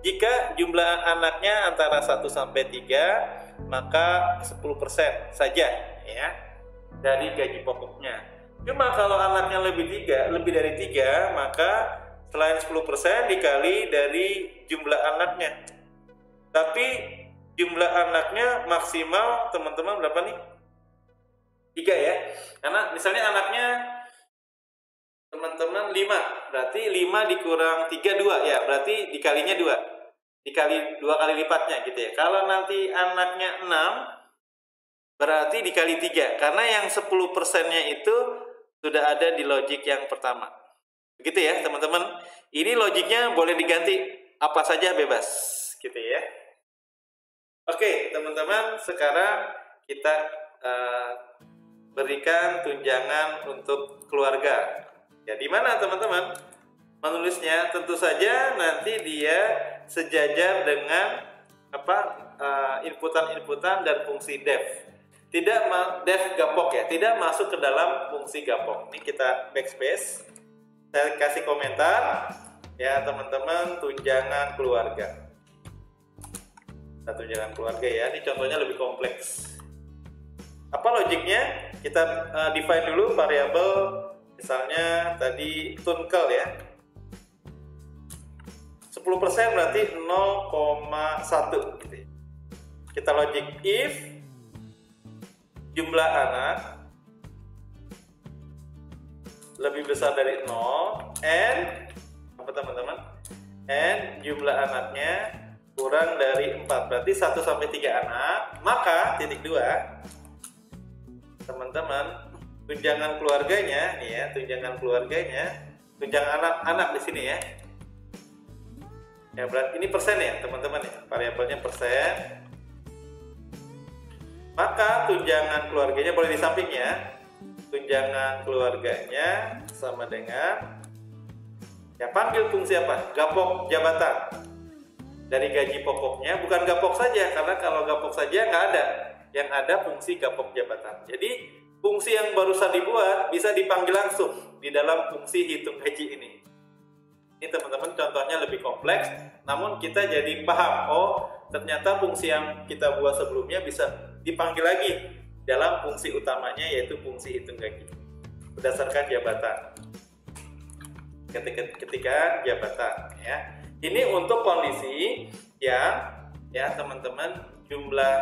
Jika jumlah anaknya antara 1 sampai 3, maka 10% saja ya dari gaji pokoknya. Cuma kalau anaknya lebih dari 3, maka selain 10% dikali dari jumlah anaknya. Tapi jumlah anaknya maksimal teman-teman berapa nih? 3 ya. Karena misalnya anaknya teman-teman 5, berarti 5 dikurang 3 2 ya, berarti dikalinya 2. Dikali 2 kali lipatnya gitu ya. Kalau nanti anaknya 6, berarti dikali 3. Karena yang 10%-nya itu sudah ada di logik yang pertama. Begitu ya, teman-teman. Ini logiknya boleh diganti apa saja bebas gitu ya. Oke, teman-teman, sekarang kita berikan tunjangan untuk keluarga. Ya, di mana teman-teman menulisnya? Tentu saja nanti dia sejajar dengan inputan-inputan dan fungsi def. Tidak def gapok ya, tidak masuk ke dalam fungsi gapok. Ini kita backspace. Saya kasih komentar ya teman-teman, tunjangan keluarga. Nah, tunjangan keluarga ya, ini contohnya lebih kompleks. Apa logiknya? Kita define dulu variabel. Misalnya tadi tunkel ya, 10% berarti 0,1 gitu ya. Kita logic if jumlah anak lebih besar dari 0 and apa teman-teman? And jumlah anaknya kurang dari 4, berarti 1 sampai 3 anak, maka titik 2 teman-teman, tunjangan keluarganya nih ya, tunjangan anak-anak di sini ya. Ya berarti ini persen ya teman-teman ya, variabelnya persen. Maka tunjangan keluarganya boleh di sampingnya. Tunjangan keluarganya sama dengan ya, panggil fungsi apa? Gapok jabatan. Dari gaji pokoknya, bukan gapok saja, karena kalau gapok saja nggak ada. Yang ada fungsi gapok jabatan. Jadi fungsi yang barusan dibuat bisa dipanggil langsung di dalam fungsi hitung gaji ini. Ini teman-teman contohnya lebih kompleks, namun kita jadi paham, oh ternyata fungsi yang kita buat sebelumnya bisa dipanggil lagi dalam fungsi utamanya, yaitu fungsi hitung gaji berdasarkan jabatan. Ketika jabatan ya. Ini untuk kondisi yang ya teman-teman jumlah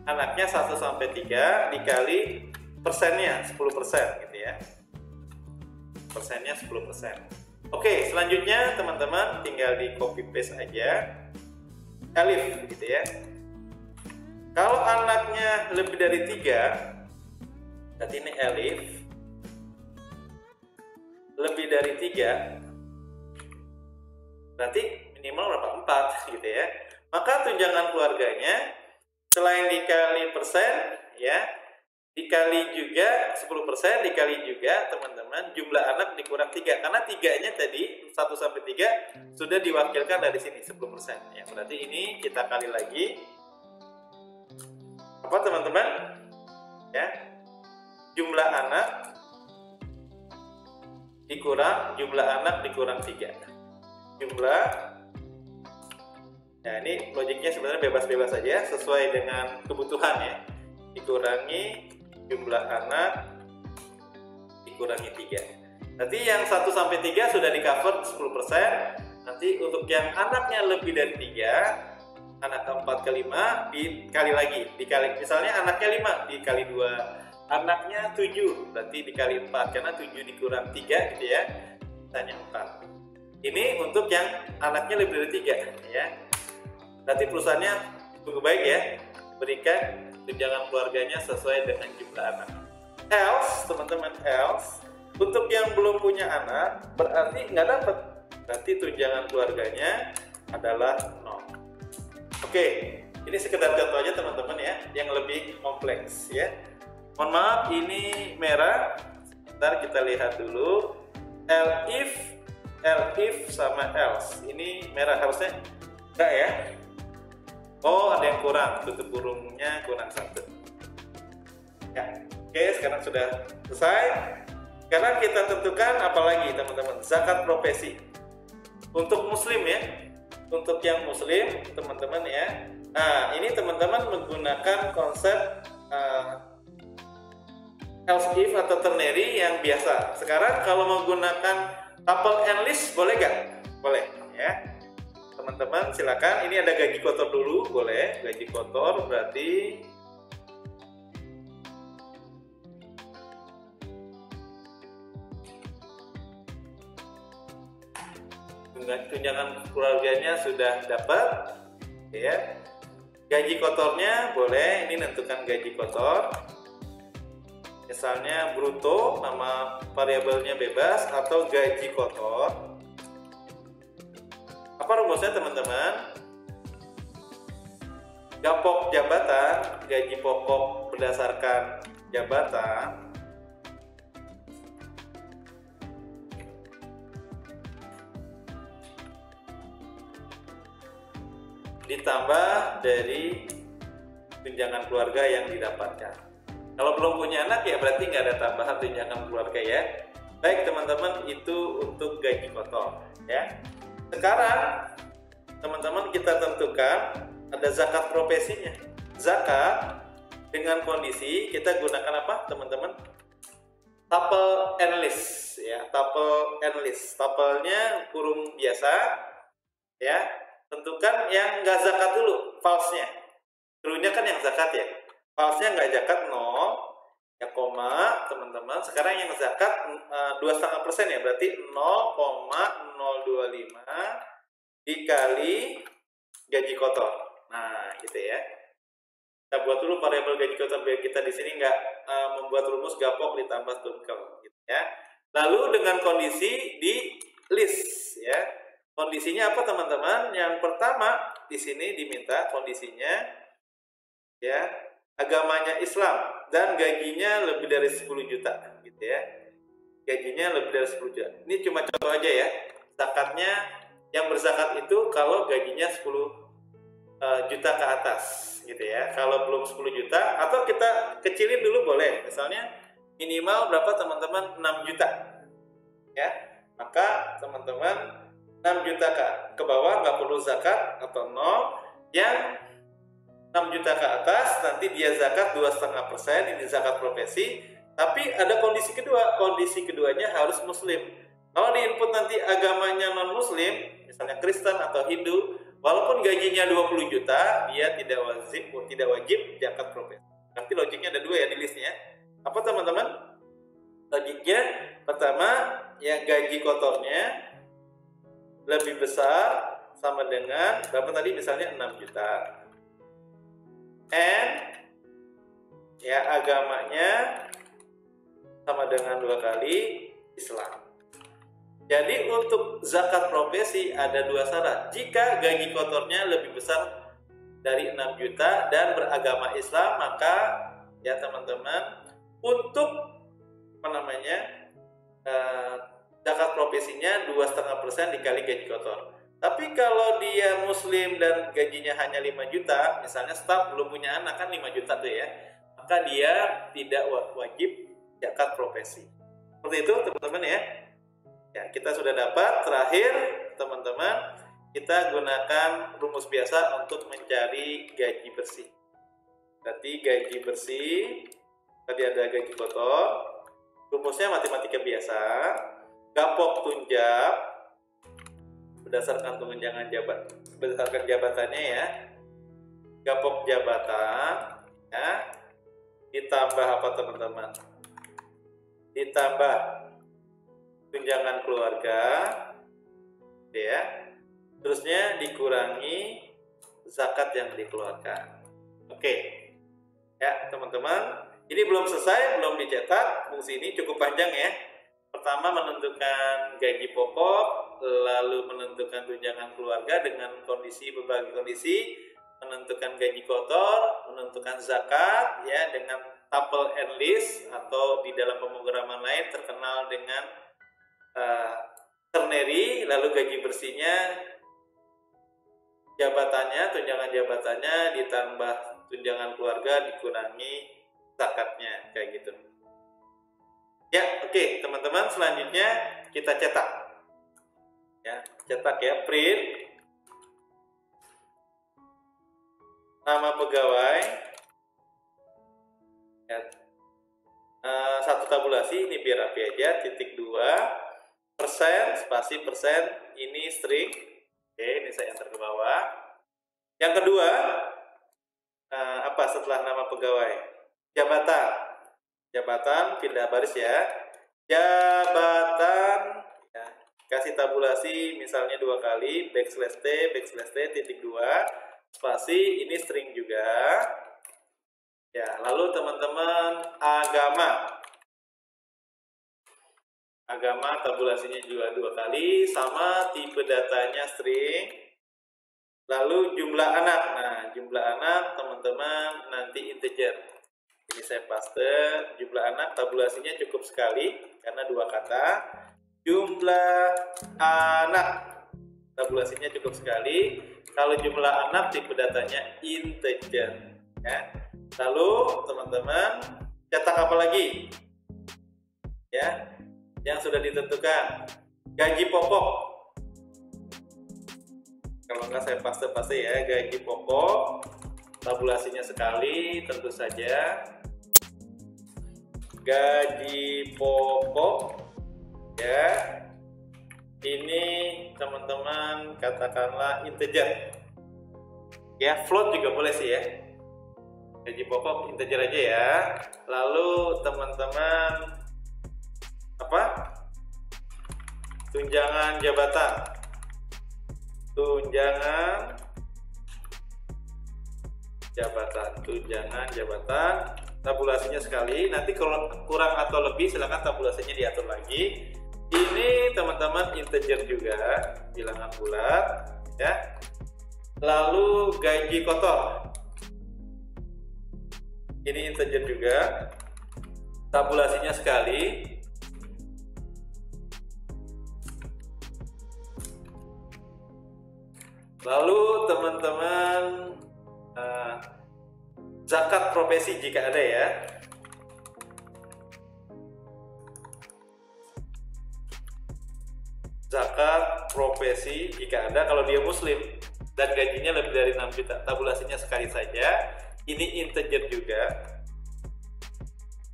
anaknya 1 sampai 3 dikali persennya 10% gitu ya. Persennya 10%. Oke, selanjutnya teman-teman tinggal di copy paste aja. Elif gitu ya. Kalau anaknya lebih dari 3, berarti ini elif lebih dari 3, berarti minimal berapa? 4 gitu ya. Maka tunjangan keluarganya selain dikali persen ya, dikali juga 10%, dikali juga teman-teman jumlah anak dikurang 3, karena 3-nya tadi 1 sampai 3 sudah diwakilkan dari sini 10% ya. Berarti ini kita kali lagi apa teman-teman ya, jumlah anak dikurang 3 jumlah. Nah ini logiknya sebenarnya bebas-bebas saja sesuai dengan kebutuhan ya, dikurangi jumlah anak dikurangi 3. Nanti yang 1 sampai 3 sudah di cover 10%. Nanti untuk yang anaknya lebih dari 3, anak 4 ke 5 dikali lagi, misalnya anaknya 5 dikali 2, anaknya 7 berarti dikali 4, karena 7 dikurang 3 gitu ya, hanya 4. Ini untuk yang anaknya lebih dari 3 ya. Berarti perusahaannya tunggu baik ya, berikan tunjangan keluarganya sesuai dengan jumlah anak. Else, teman-teman, else untuk yang belum punya anak berarti nggak dapat. Berarti tunjangan keluarganya adalah 0. Oke, ini sekedar contoh aja teman-teman ya, yang lebih kompleks ya. Mohon maaf ini merah. Sebentar kita lihat dulu. If sama else. Ini merah, harusnya enggak ya? Oh, ada yang kurang, tutup kurungnya kurang 1. Ya, oke, sekarang sudah selesai. Sekarang kita tentukan apa lagi teman-teman? Zakat profesi. Untuk muslim ya. Untuk yang muslim, teman-teman ya. Nah, ini teman-teman menggunakan konsep else if atau ternary yang biasa. Sekarang kalau menggunakan couple and list boleh nggak? Boleh ya. teman-teman silakan. Ini ada gaji kotor dulu, boleh. Gaji kotor berarti tunjangan keluarganya sudah dapat, ya. Gaji kotornya boleh, ini nentukan gaji kotor. Misalnya bruto, nama variabelnya bebas, atau gaji kotor. Apa rumusnya teman-teman? Gapok jabatan, gaji pokok berdasarkan jabatan, ditambah dari tunjangan keluarga yang didapatkan. Kalau belum punya anak ya berarti nggak ada tambahan tunjangan keluarga ya. Baik teman-teman, itu untuk gaji kotor ya. Sekarang teman-teman kita tentukan ada zakat profesinya. Zakat dengan kondisi kita gunakan apa teman-teman? Tupel and list ya, tupel and list. Tupelnya kurung biasa ya. Tentukan yang nggak zakat dulu, false-nya. True-nya kan yang zakat ya. False-nya nggak zakat 0, ya koma teman-teman. Sekarang yang zakat 2,5% ya, berarti 0,025 dikali gaji kotor. Nah, gitu ya. Kita buat dulu variabel gaji kotor biar kita di sini nggak membuat rumus gapok ditambah tungkel, gitu ya. Lalu dengan kondisi di list ya. Kondisinya apa teman-teman? Yang pertama di sini diminta kondisinya ya, agamanya Islam dan gajinya lebih dari 10 juta gitu ya. Gajinya lebih dari 10 juta. Ini cuma contoh aja ya. Zakatnya yang berzakat itu kalau gajinya 10 juta ke atas gitu ya. Kalau belum 10 juta atau kita kecilin dulu boleh. Misalnya minimal berapa teman-teman? 6 juta. Ya. Maka teman-teman 6 juta ke bawah nggak perlu zakat atau 0. Yang 6 juta ke atas nanti dia zakat 2,5%, ini zakat profesi. Tapi ada kondisi kedua, kondisi keduanya harus muslim. Kalau di input nanti agamanya non muslim, misalnya Kristen atau Hindu, walaupun gajinya 20 juta, dia tidak wajib zakat profesi. Nanti logiknya ada dua ya di listnya. Apa teman-teman? Logiknya pertama ya, gaji kotornya lebih besar sama dengan berapa tadi, misalnya 6 juta. And ya agamanya sama dengan 2 kali Islam. Jadi untuk zakat profesi ada 2 syarat. Jika gaji kotornya lebih besar dari 6 juta dan beragama Islam, maka ya teman-teman untuk zakat profesinya 2,5% dikali gaji kotor. Tapi kalau dia muslim dan gajinya hanya 5 juta, misalnya staf belum punya anak kan 5 juta tuh ya, maka dia tidak wajib zakat profesi. Seperti itu teman-teman ya. Ya, kita sudah dapat. Terakhir teman-teman, kita gunakan rumus biasa untuk mencari gaji bersih. Berarti gaji bersih, tadi ada gaji kotor, rumusnya matematika biasa. Gapok tunjab berdasarkan berdasarkan jabatannya ya. Gapok jabatan ya, ditambah apa teman-teman? Ditambah tunjangan keluarga ya. Terusnya dikurangi zakat yang dikeluarkan. Oke. Ya, teman-teman, ini belum selesai, belum dicetak. Fungsi ini cukup panjang ya. Pertama menentukan gaji pokok, lalu menentukan tunjangan keluarga dengan berbagai kondisi, menentukan gaji kotor, menentukan zakat ya dengan tupel and list, atau di dalam pemrograman lain terkenal dengan ternary, lalu gaji bersihnya, jabatannya, tunjangan jabatannya ditambah tunjangan keluarga dikurangi zakatnya, kayak gitu. Ya, oke, teman-teman, selanjutnya kita cetak. Ya, cetak ya, print nama pegawai. Ya, satu tabulasi, ini biar rapi aja, titik 2, persen, spasi persen, ini string, Oke, ini saya enter ke bawah. Yang kedua, apa setelah nama pegawai? Jabatan. Jabatan, pindah baris ya. Jabatan, ya, kasih tabulasi misalnya 2 kali, /t, titik 2, spasi, ini string juga. Ya, lalu teman-teman agama. Agama tabulasinya juga 2 kali, sama tipe datanya string. Lalu jumlah anak. Nah, jumlah anak teman-teman nanti integer. Ini saya paste. Jumlah anak tabulasinya cukup sekali karena 2 kata. Jumlah anak tabulasinya cukup sekali. Kalau jumlah anak tipe datanya integer. Ya. Lalu teman-teman cetak apa lagi? Ya, yang sudah ditentukan gaji pokok. Kalau nggak saya paste ya, gaji pokok tabulasinya sekali, tentu saja gaji pokok ya. Ini teman-teman katakanlah integer ya, float juga boleh sih ya. Gaji pokok integer aja ya. Lalu teman-teman apa? Tunjangan jabatan. Tunjangan jabatan, tabulasinya sekali. Nanti kalau kurang atau lebih silakan tabulasinya diatur lagi. Ini teman-teman integer juga, bilangan bulat ya. Lalu gaji kotor. Ini integer juga, tabulasinya sekali. Lalu teman-teman zakat profesi jika ada ya. Zakat profesi jika ada, kalau dia muslim dan gajinya lebih dari 6 juta, tabulasinya sekali saja. Ini integer juga.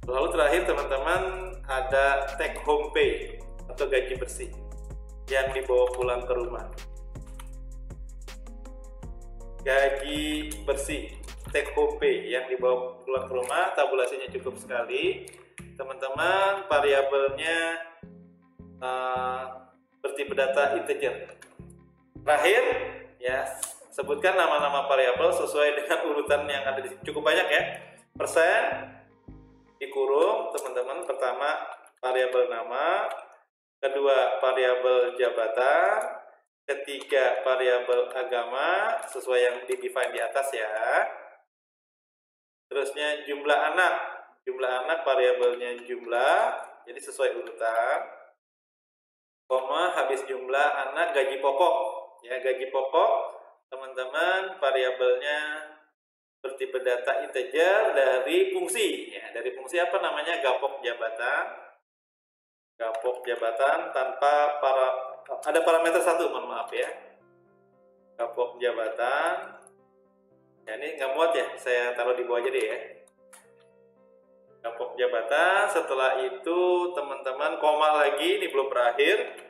Lalu terakhir teman-teman ada take home pay atau gaji bersih yang dibawa pulang ke rumah. Gaji bersih, take home pay yang dibawa pulang ke rumah, tabulasinya cukup sekali. Teman-teman variabelnya bertipe data integer. Terakhir ya, sebutkan nama-nama variabel sesuai dengan urutan yang ada di sini. Cukup banyak ya. Persen dikurung teman-teman. Pertama variabel nama, kedua variabel jabatan, ketiga variabel agama sesuai yang di-define di atas ya. Terusnya jumlah anak variabelnya jumlah, jadi sesuai urutan. Koma, habis jumlah anak gaji pokok ya, gaji pokok teman-teman variabelnya bertipe data integer dari fungsi ya. Dari fungsi apa namanya? Gapok jabatan tanpa ada parameter 1, mohon maaf ya. Gapok jabatan ya, ini nggak muat ya, saya taruh di bawah aja deh ya. Gapok jabatan, setelah itu teman-teman koma lagi, ini belum berakhir.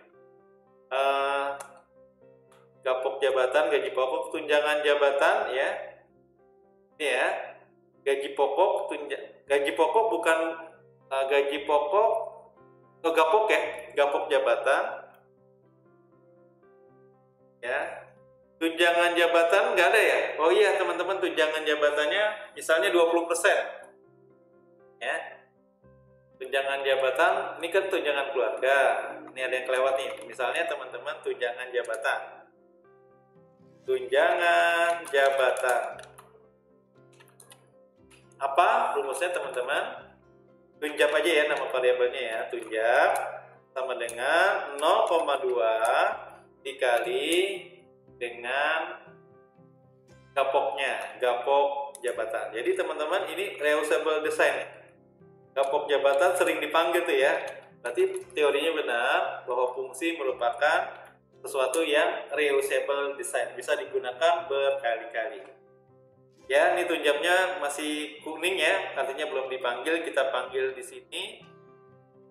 Gapok jabatan, gaji pokok, tunjangan jabatan ya. Ini ya, gaji pokok, gaji pokok bukan gaji pokok, gapok ya, gapok jabatan ya. Tunjangan jabatan nggak ada ya? Oh iya teman-teman, tunjangan jabatannya misalnya 20% ya. Tunjangan jabatan, ini kan tunjangan keluarga. Ini ada yang kelewat nih. Misalnya teman-teman tunjangan jabatan. Tunjangan jabatan. Apa rumusnya teman-teman? Tunjab aja ya nama variabelnya ya. Tunjab sama dengan 0,2 dikali dengan gapoknya, gapok jabatan. Jadi teman-teman ini reusable design. Gapok jabatan sering dipanggil tuh ya. Berarti teorinya benar bahwa fungsi merupakan sesuatu yang reusable design, bisa digunakan berkali-kali. Ya, ini tunjabnya masih kuning ya, artinya belum dipanggil, kita panggil di sini.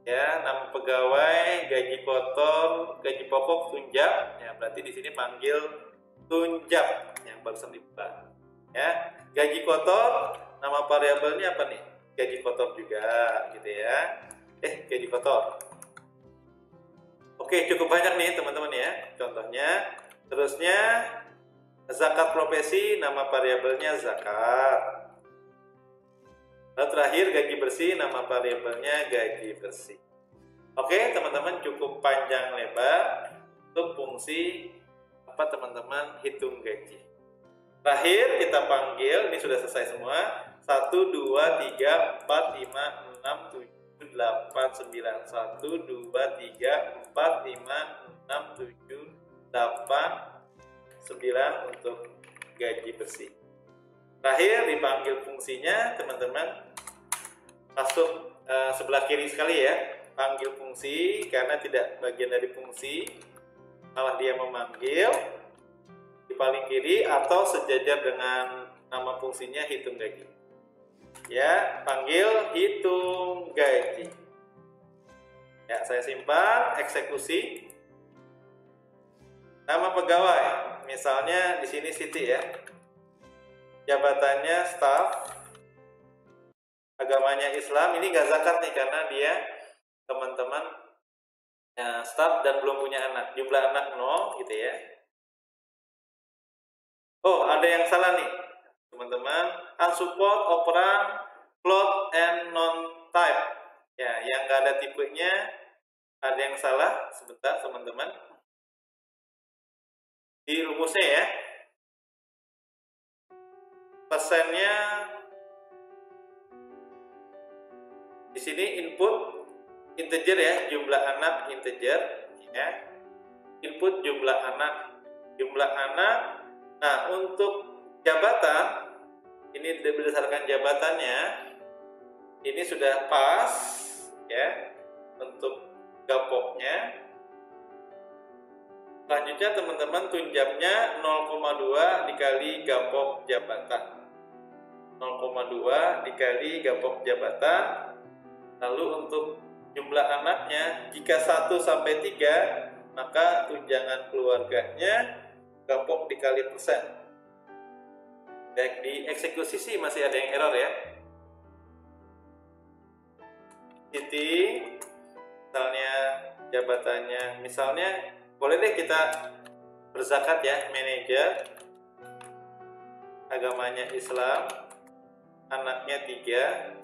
Ya, nama pegawai, gaji kotor, gaji pokok, tunjang. Ya, berarti di sini panggil tunjang yang barusan dibuka. Ya, gaji kotor, nama variabelnya apa nih? Gaji kotor juga, gitu ya. Gaji kotor. Oke, cukup banyak nih teman-teman ya. Contohnya, terusnya zakat profesi, nama variabelnya zakat. Lalu terakhir gaji bersih, nama variabelnya gaji bersih. Oke teman-teman, cukup panjang lebar untuk fungsi apa teman-teman hitung gaji. Terakhir kita panggil, ini sudah selesai semua. 1, 2, 3, 4, 5, 6, 7, 8, 9. 1, 2, 3, 4, 5, 6, 7, 8, 9 untuk gaji bersih. Terakhir dipanggil fungsinya teman-teman, masuk sebelah kiri sekali ya, panggil fungsi karena tidak bagian dari fungsi, malah dia memanggil di paling kiri atau sejajar dengan nama fungsinya hitung gaji. Ya, panggil hitung gaji. Ya, saya simpan, eksekusi. Nama pegawai, misalnya di sini Siti ya. Jabatannya staf, agamanya Islam. Ini nggak zakat nih karena dia teman-teman ya, staf dan belum punya anak. Jumlah anak 0 gitu ya. Oh, ada yang salah nih teman-teman. Unsupport, operand, float, and non-type. Ya, yang nggak ada tipenya ada yang salah. Sebentar teman-teman. Di rumusnya ya, persennya di sini input integer ya, jumlah anak integer ya, input jumlah anak. Nah, untuk jabatan ini berdasarkan jabatannya ini sudah pas ya untuk gapoknya. Selanjutnya teman-teman, tunjangnya 0,2 dikali gapok jabatan. 0,2 dikali gapok jabatan. Lalu untuk jumlah anaknya, jika 1 sampai 3, maka tunjangan keluarganya gapok dikali persen. Baik, di eksekusi sih masih ada yang error ya. Siti, misalnya jabatannya, misalnya boleh deh kita berzakat ya, manajer, agamanya Islam, anaknya 3.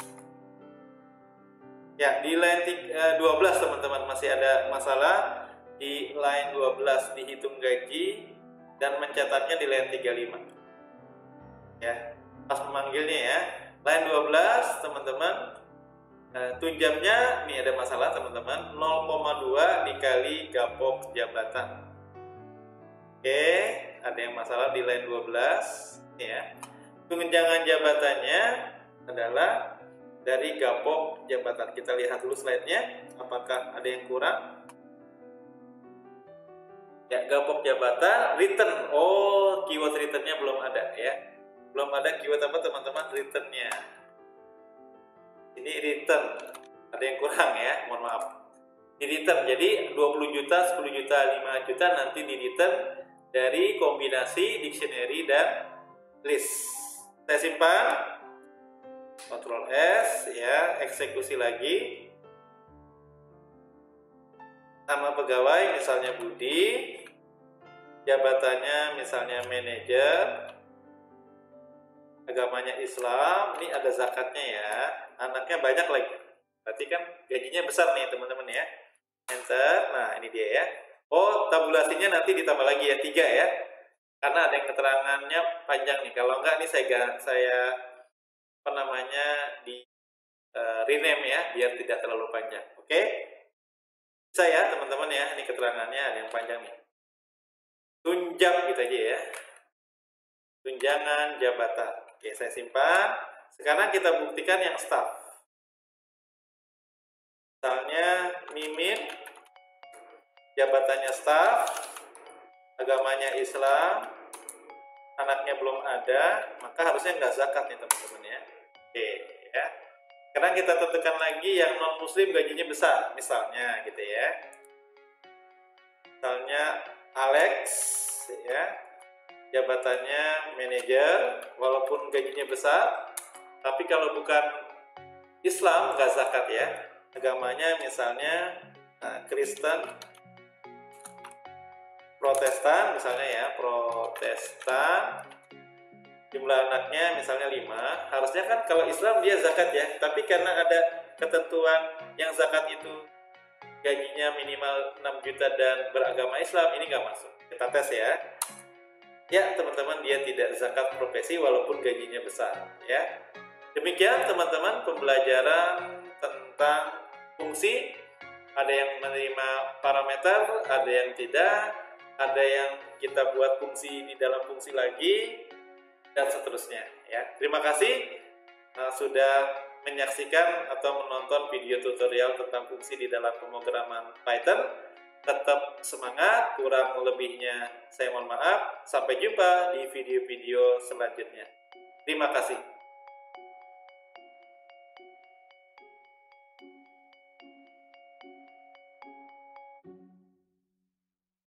Ya, di line 12 teman-teman masih ada masalah di line 12 dihitung gaji dan mencatatnya di line 35. Ya, pas memanggilnya ya. Line 12 teman-teman, tunjangnya ini ada masalah teman-teman, 0,2 dikali gapok jabatan. Oke, ada yang masalah di line 12 ya. Tunjangan jabatannya adalah dari gapok jabatan. Kita lihat dulu slide-nya, apakah ada yang kurang. Ya, gapok jabatan, return. Oh, keyword return-nya belum ada ya. Belum ada keyword apa teman-teman, return-nya. Ini return, ada yang kurang ya, mohon maaf. Di return, jadi 20 juta, 10 juta, 5 juta nanti di return dari kombinasi dictionary dan list. Saya simpan, Ctrl S ya, eksekusi lagi. Nama pegawai misalnya Budi, jabatannya misalnya manajer, agamanya Islam, ini ada zakatnya ya, anaknya banyak lagi, berarti kan gajinya besar nih teman-teman ya. Enter, nah ini dia ya. Oh, tabulasinya nanti ditambah lagi ya, 3 ya, karena ada yang keterangannya panjang nih. Kalau enggak nih saya apa namanya di rename ya, biar tidak terlalu panjang. Oke, bisa ya teman-teman ya, ini keterangannya ada yang panjang nih. Tunjang gitu aja ya, tunjangan jabatan. Oke, saya simpan. Sekarang kita buktikan yang staff. Misalnya Mimin, jabatannya staff, agamanya Islam, anaknya belum ada, maka harusnya nggak zakat nih teman-teman ya. Oke ya. Sekarang kita tentukan lagi yang non muslim gajinya besar, misalnya gitu ya. Misalnya Alex ya, jabatannya manajer, walaupun gajinya besar, tapi kalau bukan Islam nggak zakat ya. Agamanya misalnya Kristen, Protestan misalnya ya, Protestan, jumlah anaknya misalnya 5, harusnya kan kalau Islam dia zakat ya, tapi karena ada ketentuan yang zakat itu gajinya minimal 6 juta dan beragama Islam, ini nggak masuk. Kita tes ya. Ya teman-teman, dia tidak zakat profesi walaupun gajinya besar ya. Demikian teman-teman pembelajaran tentang fungsi. Ada yang menerima parameter, ada yang tidak, ada yang kita buat fungsi di dalam fungsi lagi, dan seterusnya ya. Terima kasih sudah menyaksikan atau menonton video tutorial tentang fungsi di dalam pemrograman Python. Tetap semangat, kurang lebihnya saya mohon maaf. Sampai jumpa di video-video selanjutnya. Terima kasih.